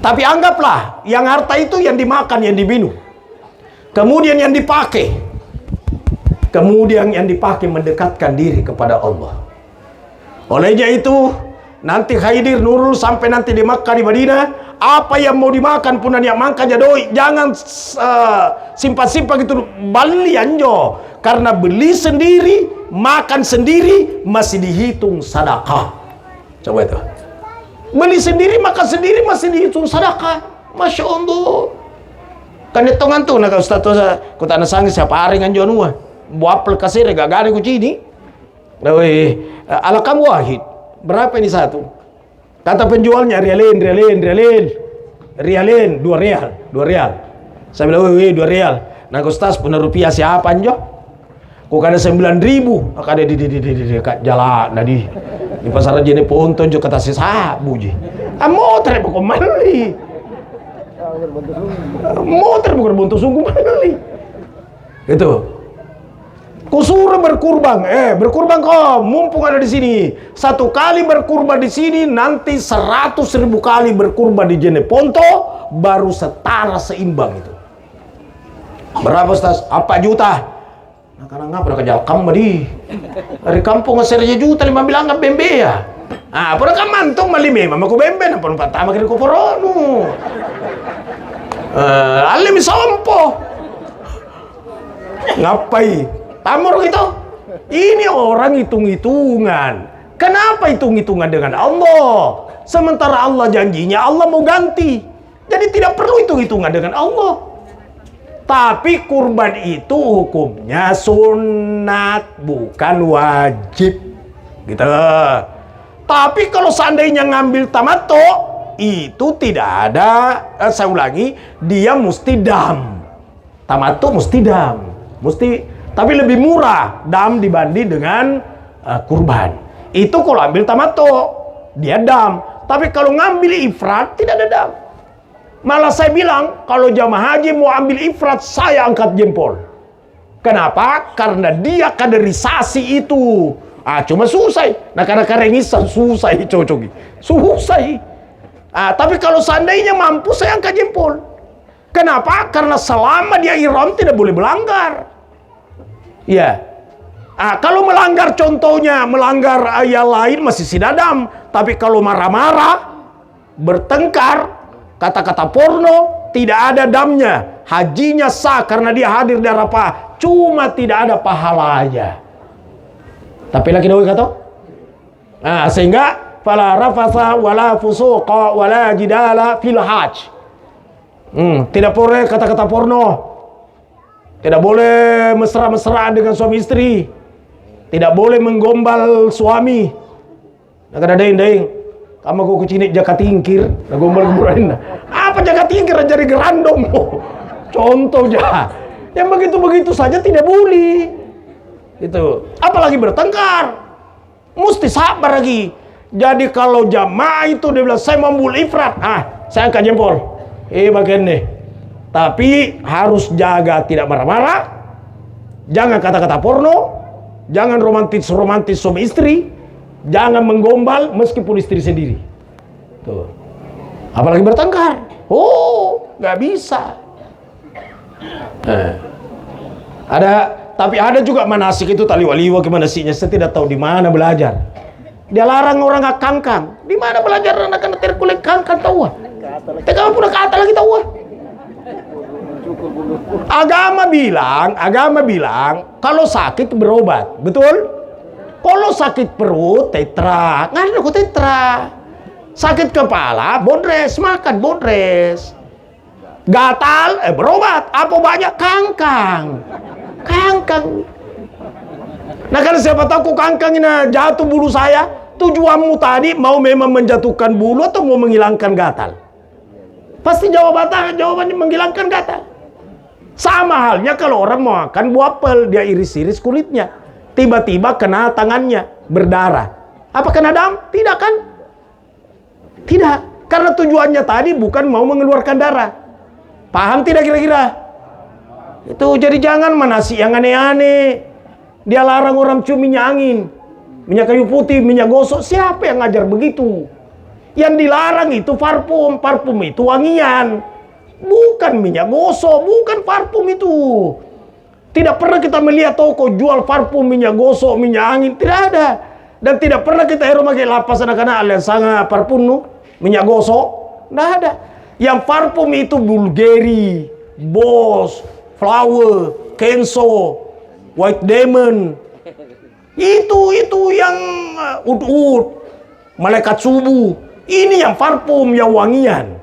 Tapi anggaplah yang harta itu yang dimakan, yang diminum. Kemudian yang dipakai. Kemudian yang dipakai mendekatkan diri kepada Allah. Olehnya itu, nanti Khaidir Nurul sampai nanti di Makkah, di Madinah, apa yang mau dimakan pun yang mangka jadoi, jangan simpan-simpan gitu, beli anjo. Karena beli sendiri, makan sendiri, masih dihitung sedekah. Coba itu. Beli sendiri, makan sendiri, masih dihitung sedekah. Masya Allah. Kan hitungan tuh, nak Ustaz tuh, kota nasangis siapa hari nganjo nua. Buapel kasir, gak ada kucini. Ala kamu wahid. Berapa ini satu? Kata penjualnya rialin 2 real. Saya bilang, 2 real. Nah Ustaz punya rupiah siapa anjo? Kok ada 9.000? Ada di jalan di pasar Jene Ponton juga kata si sabu ji. Motor bukan mali. Motor bukan buntu sungguh mali. Itu. Kusura berkurban, berkurban kok, mumpung ada di sini. 1 kali berkurban di sini, nanti 100.000 kali berkurban di Jene Ponto, baru setara seimbang itu. Berapa Ustaz? 4 juta. Nah, karena ngapa kerja kamu di dari kampung ngeserja juta 5 bilang nggak bembe ya. Ah, pura kan mantung malime, mama ku bembe, na pun pertama kali ku poronu. Alim sompo. Ngapai? Tamur gitu. Ini orang hitung-hitungan. Kenapa hitung-hitungan dengan Allah? Sementara Allah janjinya Allah mau ganti. Jadi tidak perlu hitung-hitungan dengan Allah. Tapi kurban itu hukumnya sunat, bukan wajib. Gitu. Tapi kalau seandainya ngambil tamattu, itu tidak ada, saya ulangi, dia mesti dam. Tamattu mesti dam. Tapi lebih murah dam dibanding dengan kurban. Itu kalau ambil tamattu, dia dam. Tapi kalau ngambil ifrat, tidak ada dam. Malah saya bilang, kalau jamaah haji mau ambil ifrat, saya angkat jempol. Kenapa? Karena dia kaderisasi itu. Cuma susah. Nah, karena karengisan susah cocok. Susah. Tapi kalau seandainya mampu, saya angkat jempol. Kenapa? Karena selama dia ihram tidak boleh melanggar. Ya. Kalau melanggar, contohnya melanggar ayat lain masih sidadam. Tapi kalau marah-marah, bertengkar, kata-kata porno, tidak ada damnya. Hajinya sah karena dia hadir di Arafah. Cuma tidak ada pahalanya. Tapi lagi doi kata. Sehingga fala rafatha wala fusuqa wala jidala fil hajj. Tidak boleh kata-kata porno. Tidak boleh mesra-mesraan dengan suami istri. Tidak boleh menggombal suami. Nak ada daing. Kamu kau kucini jaka tingkir, nak gombal kuburan. Apa jaka tingkir jadi gerandong? Contoh aja. Yang begitu-begitu saja tidak boleh. Itu. Apalagi bertengkar. Mesti sabar lagi. Jadi kalau jamaah itu dia bilang saya mau mul ifrat, saya angkat jempol. Bagian nih. Tapi harus jaga tidak marah-marah. Jangan kata-kata porno. Jangan romantis suami istri. Jangan menggombal meskipun istri sendiri. Tuh. Apalagi bertengkar. Nggak bisa. Tapi ada juga manasik itu tali waliwa gimana sihnya. Saya tidak tahu di mana belajar. Dia larang orang nggak kangkang. Di mana belajar anak-anak terkulik kangkang tahu? Kamu pun kata lagi tahu? Agama bilang kalau sakit berobat, betul? Kalau sakit perut, tetra. Nggak ada kok tetra. Sakit kepala, bodres. Makan bodres. Gatal, berobat. Apa banyak? Kangkang. Nah, karena siapa tahu kangkang ini jatuh bulu saya. Tujuanmu tadi mau memang menjatuhkan bulu atau mau menghilangkan gatal? Pasti jawabannya menghilangkan gatal. Sama halnya kalau orang mau makan buah apel. Dia iris-iris kulitnya. Tiba-tiba kena tangannya, berdarah. Apa kena dam? Tidak kan? Tidak. Karena tujuannya tadi bukan mau mengeluarkan darah. Paham tidak kira-kira? Itu jadi jangan manasi yang aneh-aneh. Dia larang orang cium minyak angin. Minyak kayu putih, minyak gosok. Siapa yang ngajar begitu? Yang dilarang itu parfum. Parfum itu wangian. Bukan minyak gosok, bukan parfum itu. Tidak pernah kita melihat toko jual parfum, minyak gosok, minyak angin. Tidak ada. Dan tidak pernah kita pakai lapas anak-anak alias sangat parfum, minyak gosok. Tidak ada. Yang parfum itu Bulgari, Boss, Flower, Kenzo, White Diamond. Itu yang ud-ud, malaikat subuh. Ini yang parfum, yang wangian.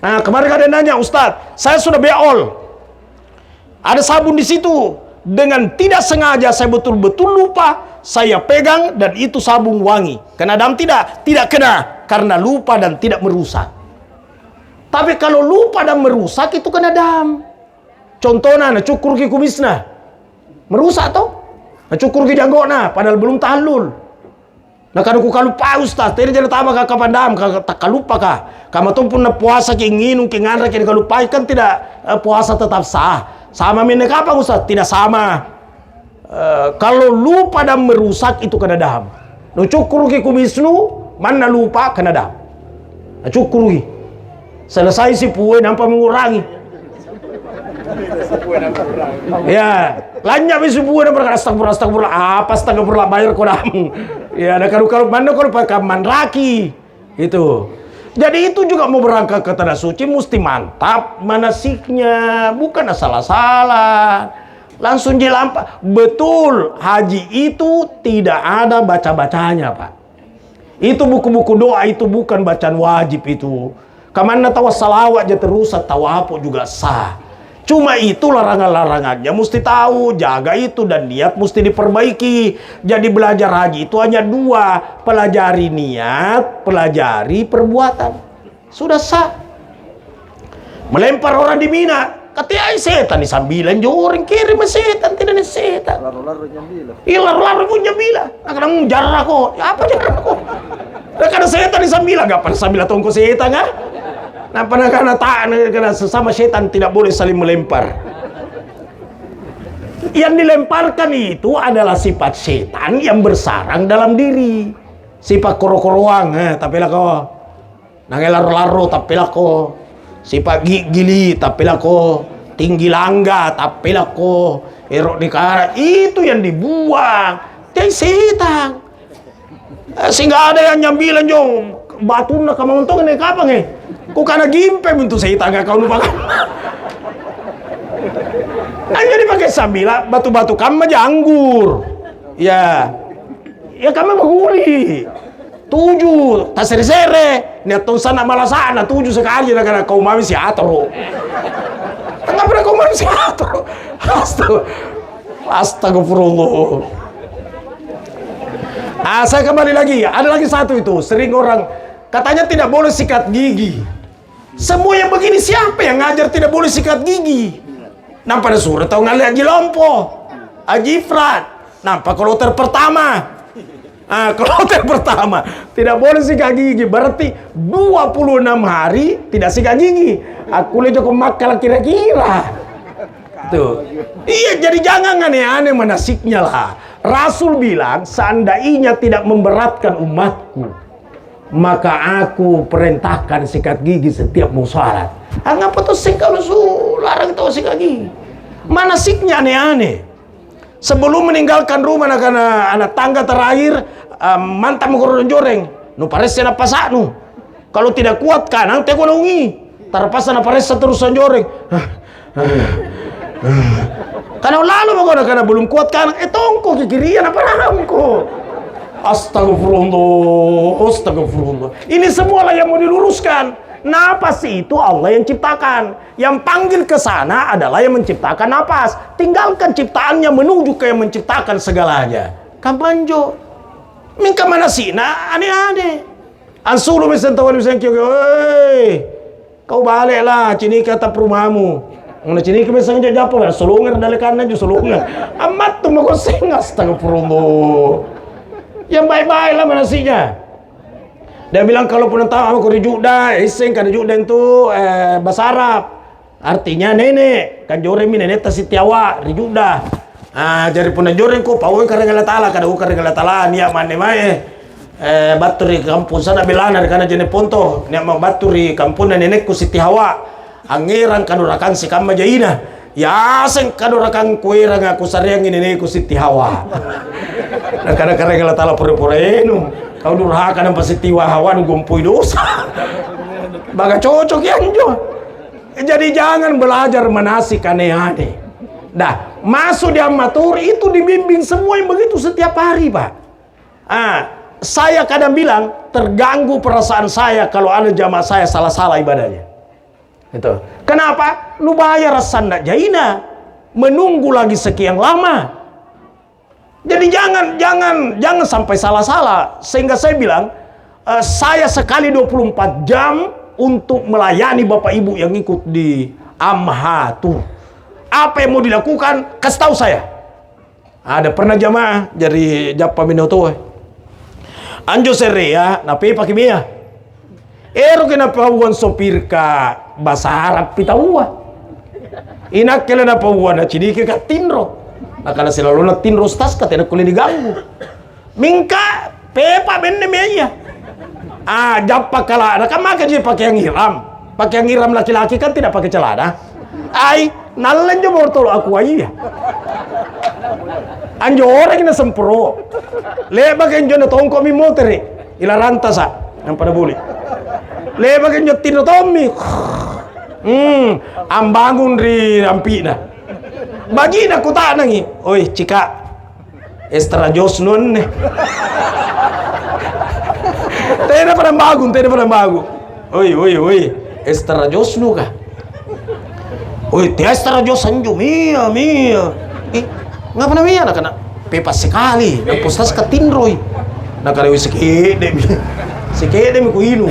Nah, kemarin ada nanya, Ustadz, saya sudah beol. Ada sabun di situ. Dengan tidak sengaja saya betul-betul lupa, saya pegang dan itu sabun wangi. Kena dam tidak? Tidak kena. Karena lupa dan tidak merusak. Tapi kalau lupa dan merusak itu kena dam. Contohnya, cukur ki kumisna. Merusak toh? Cukur ki janggona padahal belum tahallul. Nah kalau lupa Ustaz, tadi jadi tambah kapan dam, tak lupa kah? Kamu tuh pun puasa ki nginung ki ngandra ki lupa kan tidak puasa tetap sah. Sama minek apa Ustaz? Tidak sama. Kalau lupa dan merusak itu kena dam. No cukur ki kumisnu, mana lupa kena dam. Cukur ki. Selesai si puwe nampak mengurangi. Ya, lanjut si puwe nampak astagfirullah. Apa astagfirullah bayar kodam. Ya, ada kalau mana kalau pakai mandraki itu. Jadi itu juga mau berangkat ke tanah suci mesti mantap manasiknya, bukan asal-asalan. Langsung jelampak. Betul, haji itu tidak ada baca-bacanya, Pak. Itu buku-buku doa itu bukan bacaan wajib itu. Kamana tawa salawat aja terus tawapo juga sah. Cuma itu larangan-larangannya mesti tahu, jaga itu, dan niat mesti diperbaiki. Jadi belajar haji itu hanya dua, pelajari niat, pelajari perbuatan. Sudah sah. Melempar orang di Mina, katanya setan di sambilan orang kirim setan, tidak ada setan. Laru-laru nyambila. Iya, laru-laru pun nyambila. Kadang jarang kok. Apa jarang kok? Karena setan di sambilan, gak pernah sambilan tongko setan ah. Nah, karena sesama setan tidak boleh saling melempar. Yang dilemparkan itu adalah sifat setan yang bersarang dalam diri. Sifat koro-koroang, tapi lah kau. Nangelar-laru, tapi lah kau. Sifat gili, tapi lah kau. Tinggi langga, tapi lah kau. Erok nikara, itu yang dibuang. Itu setan. Sehingga ada yang nyambilan jong. Batu nak kamu untung ini kapan eh? Kau karena gimpe bentuk setan gak kau lupa kan? Hanya dipakai sambil batu-batu kamu aja anggur. Ya kamu baguli. 7 tak sere-sere. Niat tuh sana malah sana 7 sekali karena kau mau si atro. Enggak pernah kau mau si atro. Astagfirullah. Saya kembali lagi. Ada lagi satu itu. Sering orang katanya tidak boleh sikat gigi. Semua yang begini siapa yang ngajar tidak boleh sikat gigi? Nampak ada surat tahu ngali Haji Lompo, Haji Ifrat. Nampak kloter pertama. Kloter pertama tidak boleh sikat gigi. Berarti 26 hari tidak sikat gigi. Aku lihat kok makal kira-kira. Tuh. Iya, jadi jangan aneh-aneh manasiknya lah. Rasul bilang, seandainya tidak memberatkan umatku, maka aku perintahkan sikat gigi setiap mau sholat. Ngapa tuh sih kalau larang tahu sikat gigi? Manasiknya aneh-aneh. Sebelum meninggalkan rumah anak tangga terakhir, mantam korong joreng. Nu paresnya na pasak nu. Kalau tidak kuat kanang teko nungi. Tarpas na paresnya terusan joreng. Karena lalu karena belum kuat kanang tongko ke kirian apa ramko. Astagfirullah. Ini semualah yang mau diluruskan. Napas itu Allah yang ciptakan. Yang panggil ke sana adalah yang menciptakan napas. Tinggalkan ciptaannya menuju ke yang menciptakan segalanya. Kampanjo. Minka mana sih? Nah, aneh-aneh. Ansulu misalnya kau baliklah cini kata perumahamu. Mana cini misalnya japo ya solongan dalekan aja solongan. Amat tuh mau sing astagfirullah. Yang baik-baik lah manasinya. Dia bilang kalau pun tahu aku rijuda, iseng kan rijuda itu bahasa Arab. Artinya nenek, kan jore mi nenek tasitiawa rijuda. Jadi pun jore ko pawon karena Allah Taala kada ukar Allah Taala niat mane mae. Baturi kampung sana belana karena jene ponto, niat mau baturi kampung nenekku Siti Hawa. Angiran kadurakan si kama jaina. Ya seng kadurakan kuira ngaku sariang nenekku Siti Hawa. Nah kadang-kadang Allah Taala pura-puraenu. Kau durhaka dan pasti Hawa gumpui dosa. Baga cocok yang jo. Jadi jangan belajar manasik aneh-aneh. Nah, masuk di amatur itu dibimbing semua yang begitu setiap hari, Pak. Saya kadang bilang terganggu perasaan saya kalau ada jamaah saya salah-salah ibadahnya. Itu. Kenapa? Lu bayar sandak jaina, menunggu lagi sekian lama. Jadi jangan sampai salah-salah. Sehingga saya bilang, saya sekali 24 jam untuk melayani Bapak Ibu yang ikut di Amha tuh. Apa yang mau dilakukan, kasih tahu saya. Ada pernah jamaah dari Japa Minoto. Anjo serea, napi pakai mia. Ero kenapa uan sopir ka bahasa Arab pitawa. Inak kela napa uan na cidike ka tinro. Nakala selalu na tinro stas ka tena kulit diganggu. Mingka pepa benne meya. Japa kala ada kan maka dia pakai yang hiram. Pakai yang hiram laki-laki kan tidak pakai celana. Nalan jo bortol aku ya. Anjo orang na sempro. Leba kenjo na tongko mi motere. Ila ranta sa yang pada buli. Leba kenjo tino tommi. Ambangun ri rampina. Bagi na kuta nangi. Oi cika. Extra jos nun. Tena pada bangun. Oi. Extra jos nu ka. Oi, tias terajo sanju mia mia. Ngapa namanya nak kena pepas sekali. Pustas ketinroi. Nak kada sikede ku inu.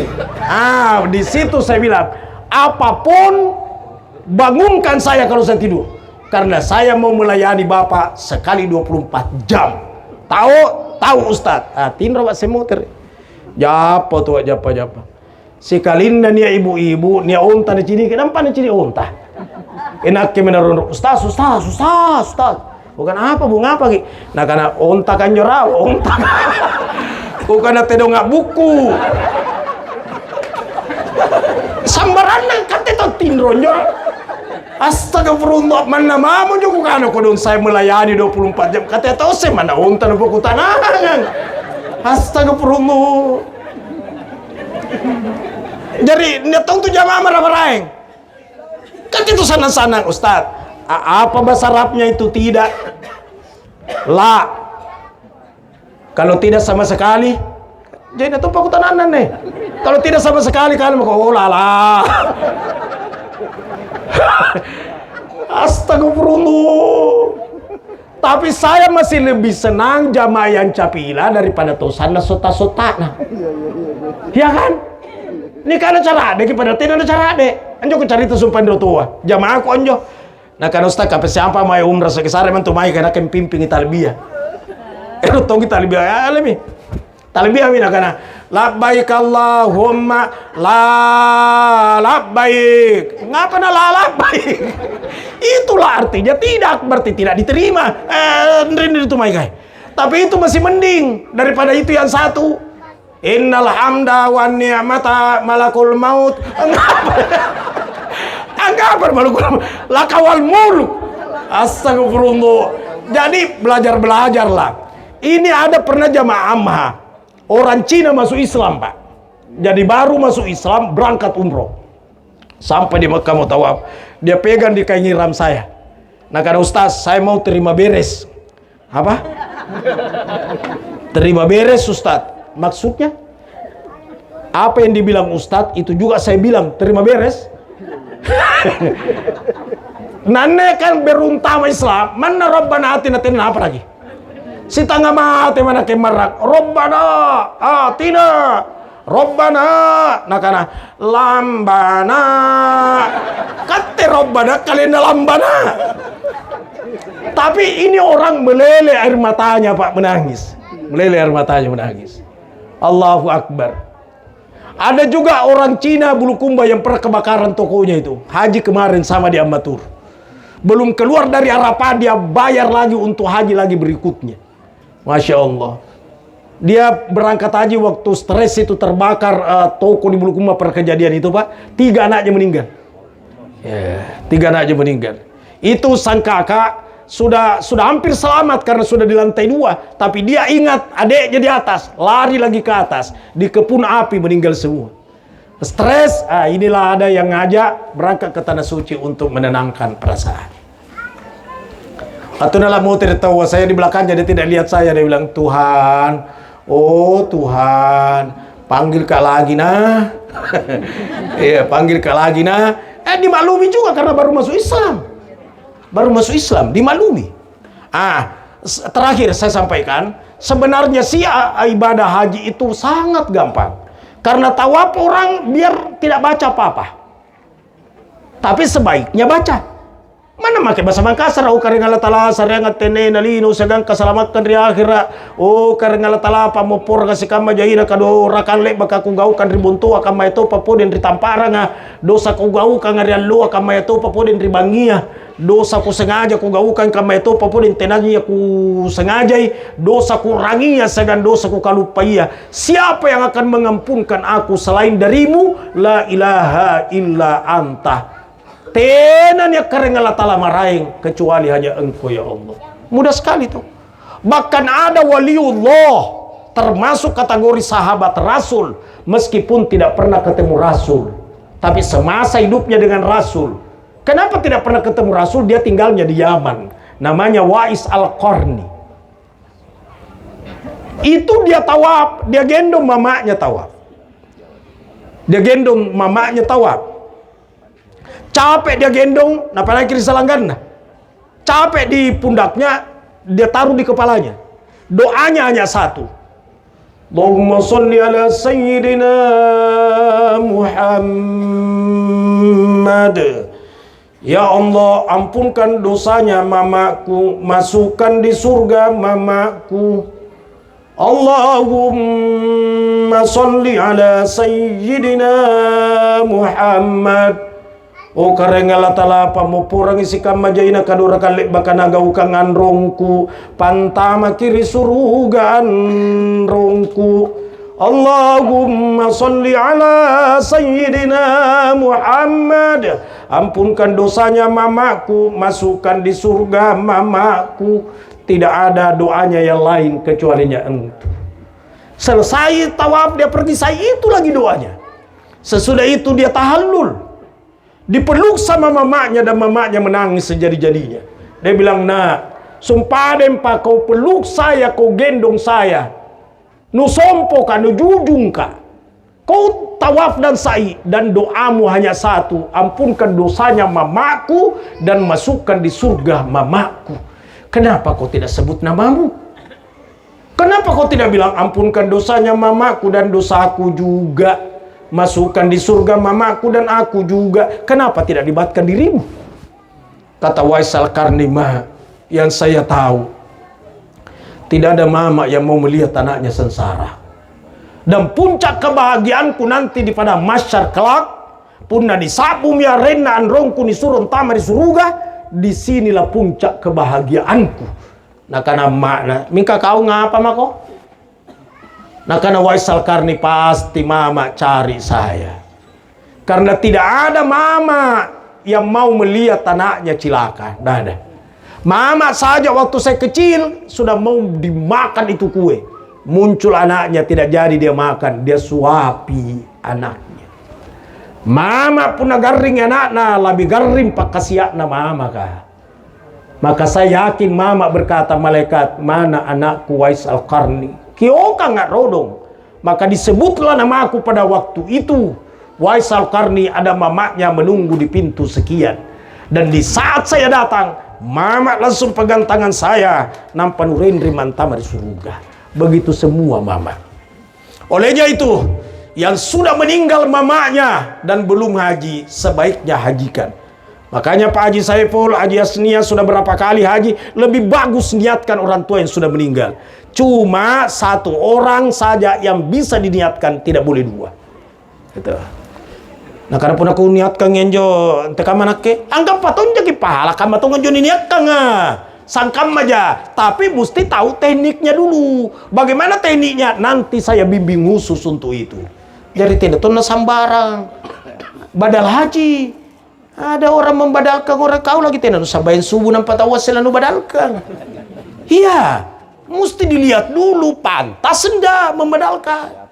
Di situ saya bilang, apapun bangunkan saya kalau saya tidur. Karena saya mau melayani Bapak sekali 24 jam. Tahu Ustaz. Tinro Pak semuter. Japa tuh japa. Sekalinda nia ibu-ibu nia onta di sini. Kenapa di sini onta? Enak menaruh Ustaz. Bukan apa bunga apa ki? Nah karena onta kan jorau onta. Bukan tedo nggak buku. Sambaran kate to tinronyo. Astagfirullah, mana mamu juga kan kodon saya melayani 24 jam. Kate to se mana onta no buku tanangan. Astagfirullah. Jadi netong tu jamaah marah-maraeng. Kan itu sanang-sanang Ustaz. Apa bahasa Arabnya itu tidak? La. Kalau tidak sama sekali, jadi itu paku tananan nih. Kalau tidak sama sekali kalian mau lala. Astagfirullah. Tapi saya masih lebih senang jamaah yang capila daripada tosana sota-sota. Nah, ya kan? Ini kan ada cara deh, pada tidak ada cara deh. Anjo ku cari itu sumpah tua. Jamaah aku anjo. Nah kan Ustaz kape siapa mai umrah sekesare mantu mai karena kempimpin talbiyah. Tongi talbiyah alami. Talbiyah mina kana labbaik Allahumma la labbaik. Ngapa na la labbaik? Itulah artinya tidak, berarti tidak diterima. Itu mai kai. Tapi itu masih mending daripada itu yang satu. Innal hamda wan ni'mata malakul maut. Anggapan malakul maut lakawal muluk. Astagfirullah. Jadi belajarlah. Ini ada pernah jamaah Amha, orang Cina masuk Islam Pak. Jadi baru masuk Islam berangkat umroh. Sampai di Mekah mau tawaf, dia pegang di kain ihram saya. Nah kata Ustaz, saya mau terima beres. Apa? Terima beres Ustaz. Maksudnya? Apa yang dibilang Ustaz itu juga saya bilang terima beres. Nane kan beruntama Islam, mana Rabbana atina apa lagi? Si tangga mati mana kemarak Rabbana atina Rabbana nakana lambana kate Rabbana kalian lambana. Tapi ini orang meleleh air matanya Pak, menangis. Meleleh air matanya menangis. Allahu Akbar. Ada juga orang Cina Bulukumba yang pernah kebakaran tokonya itu. Haji kemarin sama di Ambatur. Belum keluar dari Arafah dia bayar lagi untuk haji lagi berikutnya. Masya Allah. Dia berangkat haji waktu stres itu terbakar toko di Bulukumba per kejadian itu Pak. 3 anaknya meninggal. 3 anaknya meninggal. Itu sang kakak sudah hampir selamat karena sudah di lantai 2. Tapi dia ingat adeknya di atas. Lari lagi ke atas. Dikepung api meninggal semua. Stres. Inilah ada yang ngajak berangkat ke Tanah Suci untuk menenangkan perasaan. Atau dalam mau tidak tahu saya di belakangnya dia tidak lihat saya, dia bilang Tuhan, oh Tuhan, panggil kak lagi nah. Iya, panggil kak lagi nah. Dimaklumi juga karena baru masuk Islam, dimaklumi. Terakhir saya sampaikan, sebenarnya ibadah haji itu sangat gampang. Karena tawaf orang biar tidak baca apa-apa. Tapi sebaiknya baca. Mana make bahasa Makassar? Oh karena Allah Ta'ala sarangat tene nalino sagang kasalamatkan di akhirat. Oh karena Allah Ta'ala pamopor kasih kama jahina kado rakan lek baka kugau kan ribuntu akan maito papo den ritampara nga dosa kugau kan ngarian lu akan maito papo den ribangia dosa ku sengaja kugau kan maito papo den tenagi ku sengaja dosa ku rangia sagan dosa ku kalupaya. Siapa yang akan mengampunkan aku selain darimu? La ilaha illa anta. Tenan ya karena Allah Ta'ala maraing kecuali hanya engkau ya Allah. Mudah sekali tuh. Bahkan ada waliullah termasuk kategori sahabat Rasul meskipun tidak pernah ketemu Rasul, tapi semasa hidupnya dengan Rasul. Kenapa tidak pernah ketemu Rasul? Dia tinggalnya di Yaman. Namanya Wais Al-Qarni. Itu dia tawaf, dia gendong mamanya tawaf. Capek dia gendong, nah pada kiri salanggan. Capek di pundaknya, dia taruh di kepalanya. Doanya hanya satu. Allahumma sholli ala sayyidina Muhammad. Ya Allah, ampunkan dosanya mamaku, masukkan di surga mamaku. Allahumma sholli ala sayyidina Muhammad. O karengala talapa mo purang isikam majaina kadura kalik bakanaga ukang anrongku pantama kiri surugan rongku. Allahumma sholli ala sayyidina Muhammad. Ampunkan dosanya mamaku, masukkan di surga mamaku. Tidak ada doanya yang lain kecuali itu. Selesai tawaf dia pergi, saya itu lagi doanya. Sesudah itu dia tahallul, dipeluk sama mamanya dan mamanya menangis sejadi-jadinya. Dia bilang, nak, sumpah dempa kau peluk saya, kau gendong saya, nu sompo ka, nu jujung ka, kau tawaf dan sa'i, dan doamu hanya satu, ampunkan dosanya mamaku dan masukkan di surga mamaku. Kenapa kau tidak sebut namamu? Kenapa kau tidak bilang ampunkan dosanya mamaku dan dosaku juga, masukkan di surga mamaku dan aku juga? Kenapa tidak libatkan dirimu? Kata Wais Al-Qarni, yang saya tahu, tidak ada mama yang mau melihat anaknya sengsara. Dan puncak kebahagiaanku nanti di pada masyar kelak, punna disapu mia rena anrongku disuruh tama di surga, disinilah puncak kebahagiaanku. Nah karena makna, minka kau ngapa mako? Nah karena Wais Al-Qarni pasti mama cari saya. Karena tidak ada mama yang mau melihat anaknya cilaka. Tidak ada. Mama saja waktu saya kecil sudah mau dimakan itu kue. Muncul anaknya tidak jadi dia makan. Dia suapi anaknya. Mama pun garing anaknya. Lebih garing pak kasiakna mama kah. Maka saya yakin mama berkata, malaikat, mana anakku Wais Al-Qarni? Kioka nggak rodong. Maka disebutlah nama aku pada waktu itu. Wais Al-Qarni ada mamanya menunggu di pintu sekian. Dan di saat saya datang, mama langsung pegang tangan saya. Nampak nurindri mantama di surga. Begitu semua mama. Olehnya itu, yang sudah meninggal mamanya dan belum haji, sebaiknya hajikan. Makanya Pak Haji Saiful, Haji Asnia sudah berapa kali haji. Lebih bagus niatkan orang tua yang sudah meninggal. Cuma satu orang saja yang bisa diniatkan, tidak boleh dua. Gitu. Nah karena pun aku niatkan ngenjo teka manake, anggap patun jadi pahala kan patun ngenjo niatkan sangkam aja. Tapi mesti tahu tekniknya dulu. Bagaimana tekniknya? Nanti saya bimbing khusus untuk itu. Jadi tidak tuh sambarang. Badal haji. Ada orang membadalkan orang kau lagi tidak usah bayar subuh nampak tawasil anu badalkan. Iya, mesti dilihat dulu pantas enggak membadalkan.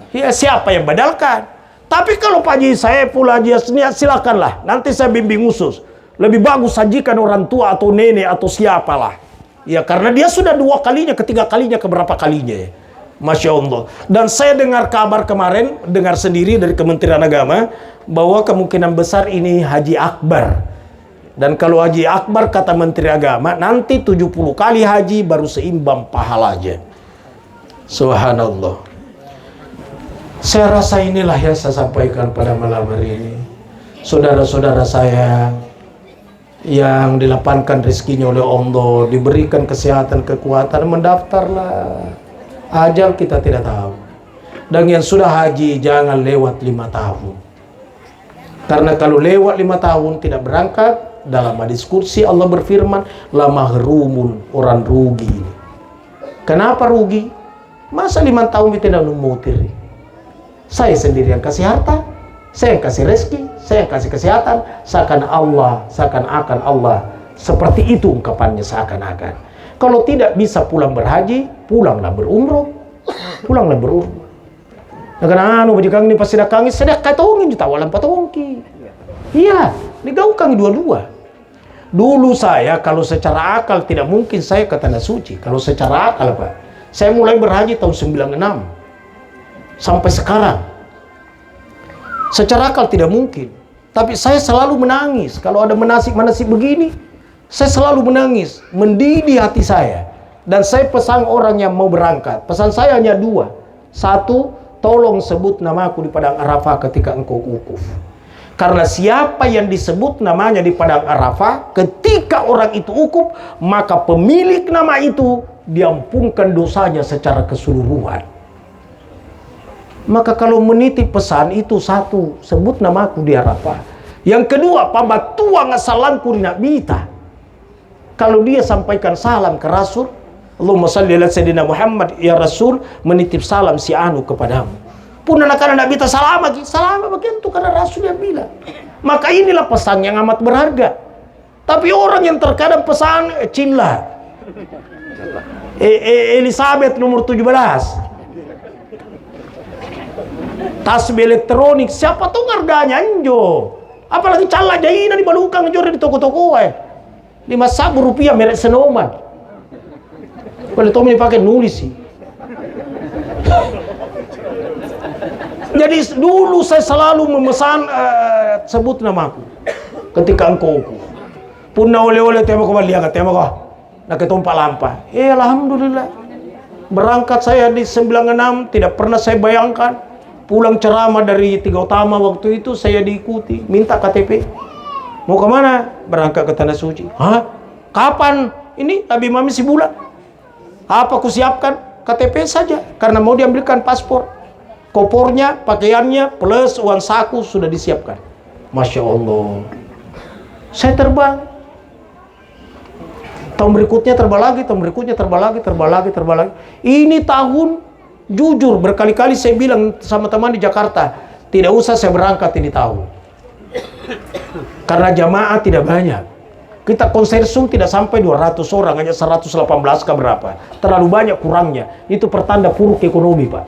Iya, siapa yang badalkan? Tapi kalau Pak Haji Saiful, Haji Asnia, silakanlah. Nanti saya bimbing khusus. Lebih bagus sajikan orang tua atau nenek atau siapalah. Ya karena dia sudah dua kalinya, ketiga kalinya, keberapa kalinya ya. Masya Allah. Dan saya dengar kabar kemarin, dengar sendiri dari Kementerian Agama, bahwa kemungkinan besar ini Haji Akbar. Dan kalau Haji Akbar kata Menteri Agama, nanti 70 kali haji baru seimbang pahalanya. Subhanallah. Saya rasa inilah yang saya sampaikan pada malam hari ini. Saudara-saudara saya yang dilapangkan rezekinya oleh Allah, diberikan kesehatan, kekuatan, mendaftarlah. Ajal kita tidak tahu. Dan yang sudah haji jangan lewat 5 tahun. Karena kalau lewat 5 tahun tidak berangkat, dalam hadis kursi Allah berfirman, la mahrumun, orang rugi. Kenapa rugi? Masa 5 tahun tidak memutir? Saya sendiri yang kasih harta, saya yang kasih rezeki, saya yang kasih kesehatan, seakan-akan Allah. Seperti itu ungkapannya, seakan-akan. Kalau tidak bisa pulang berhaji, pulanglah berumroh. Pulanglah berumroh. Nah karena bajikang ini pasti dakangi sedekah tongin juta walam patongki. Iya, digaukan dua-dua. Dulu saya kalau secara akal tidak mungkin saya ke tanah suci. Kalau secara akal Pak, saya mulai berhaji tahun 96 sampai sekarang. Secara akal tidak mungkin. Tapi saya selalu menangis. Kalau ada menasib begini, saya selalu menangis. Mendidih hati saya. Dan saya pesan orang yang mau berangkat. Pesan saya hanya dua. Satu, tolong sebut namaku di padang Arafah ketika engkau wukuf. Karena siapa yang disebut namanya di padang Arafah, ketika orang itu wukuf, maka pemilik nama itu diampunkan dosanya secara keseluruhan. Maka kalau menitip pesan itu satu, sebut namaku di Arafah. Yang kedua, pambatuang salamku di Nabita. Kalau dia sampaikan salam ke Rasul, Allahumma salli ala Sayyidina Muhammad, ya Rasul, menitip salam si anu kepadamu. Pun anak-anak Nabita salam begitu karena Rasul yang bilang. Maka inilah pesan yang amat berharga. Tapi orang yang terkadang pesan Cilla, Elizabeth nomor 17. Tasbih elektronik, siapa tuh harganya anjo? Apalagi cala jaina di balukang jor di toko-toko 5.000 rupiah merek Senoman. Kalau Tommy pakai nulis sih. Jadi dulu saya selalu memesan sebut namaku ketika engkau punna oleh-oleh tema ko baliaga tema ko nak ketompa lampa. Alhamdulillah. Berangkat saya di 96 tidak pernah saya bayangkan. Pulang ceramah dari Tiga Utama waktu itu saya diikuti, minta KTP. Mau kemana? Berangkat ke Tanah Suci. Hah? Kapan? Ini Nabi Mami si bulan. Apa aku siapkan? KTP saja, karena mau diambilkan paspor. Kopornya, pakaiannya, plus uang saku sudah disiapkan. Masya Allah. Saya terbang. Tahun berikutnya terbang lagi, tahun berikutnya terbang lagi. Ini tahun, jujur berkali-kali saya bilang sama teman di Jakarta, tidak usah saya berangkat ini tahun. Karena jamaah tidak banyak. Kita konsorsium tidak sampai 200 orang, hanya 118 ke berapa. Terlalu banyak kurangnya. Itu pertanda buruk ekonomi, Pak.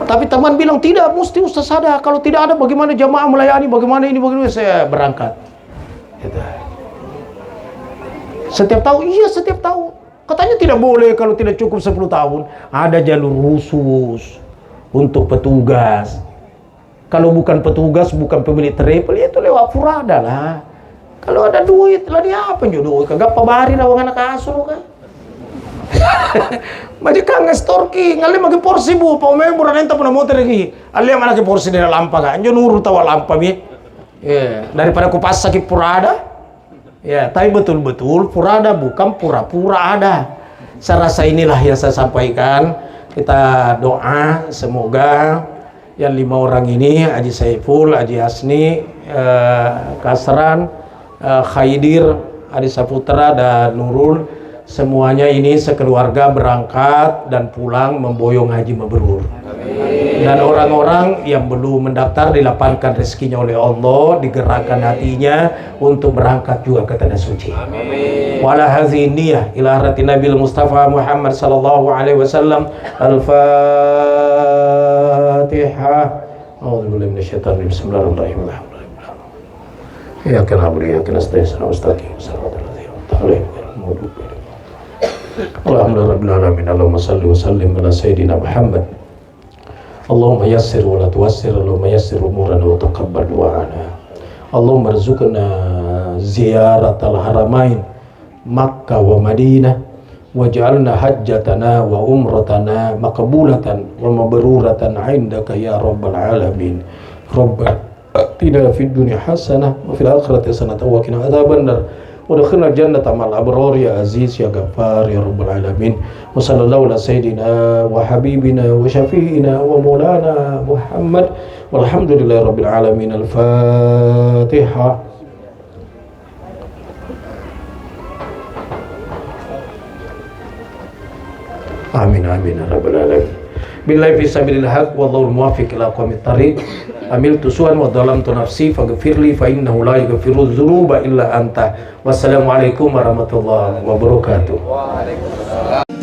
Tapi teman bilang, tidak, mesti Ustaz ada. Kalau tidak ada, bagaimana jamaah melayani, bagaimana ini, bagaimana saya berangkat. Gitu. Setiap tahun, iya setiap tahun. Katanya tidak boleh kalau tidak cukup 10 tahun. Ada jalur khusus untuk petugas. Kalau bukan petugas, bukan pemilik travel, itu lewat Furada lah. Kalau ada duit, lah dia apa jodoh? Kagak pabari lah anak asuh kan. Maju kang storki, ngali magi porsi bu, pa me buran enta puna motor lagi. Alia mana ke porsi dari lampa kan? Jo nurut tawa lampa bi. Ya, daripada ku pas sakit Furada. Ya, tapi betul-betul Furada bukan pura-pura ada. Saya rasa inilah yang saya sampaikan. Kita doa semoga yang 5 orang ini, Haji Saiful, Haji Hasni, Kasran, Khaidir, Adi Saputra, dan Nurul, semuanya ini sekeluarga berangkat dan pulang memboyong haji mabrur. Dan orang-orang yang belum mendaftar dilapangkan rezekinya oleh Allah, digerakkan hatinya untuk berangkat juga ke Tanah Suci. Wala hadhihi niyyah ila hadrati Nabi Mustafa Muhammad sallallahu alaihi wasallam. Al-Fatihah. A'udzubillahi minasyaitonir rajim. Bismillahirrahmanirrahim. Ya kana na'budu wa iyyaka nasta'in. Alhamdulillahirabbil alamin. Allahumma shalli wa sallim ala sayyidina Muhammad. Allahumma yassir wa la tuwassir. Allahumma yassir umurana wa taqabbal du'ana. Allahumma rzuqna ziyaratal haramain Makkah wa Madinah waj'alna hajjatana wa umratana maqbulatan wa mabruratan 'indaka ya rabbal alamin. Rabbana atina fid dunya hasanah wa fil akhirati hasanah wa qina adzabannar. Udkhilna jannata ma'al abrar ya aziz ya ghaffar ya rabbal alamin. Wa sallallahu ala sayyidina wa habibina wa syafi'ina wa maulana Muhammad walhamdulillahi rabbil alamin. Al-Fatihah. Amin amin ya rabbal alamin. Billahi fi sabilil haq wallahu muwaffiq ila aqwamit thariq. Amiltu su'an wa dhalamtu nafsi faghfirli fa innahu la yaghfiru dzunuba illa anta. Wassalamualaikum warahmatullahi wabarakatuh. Waalaikumsalam.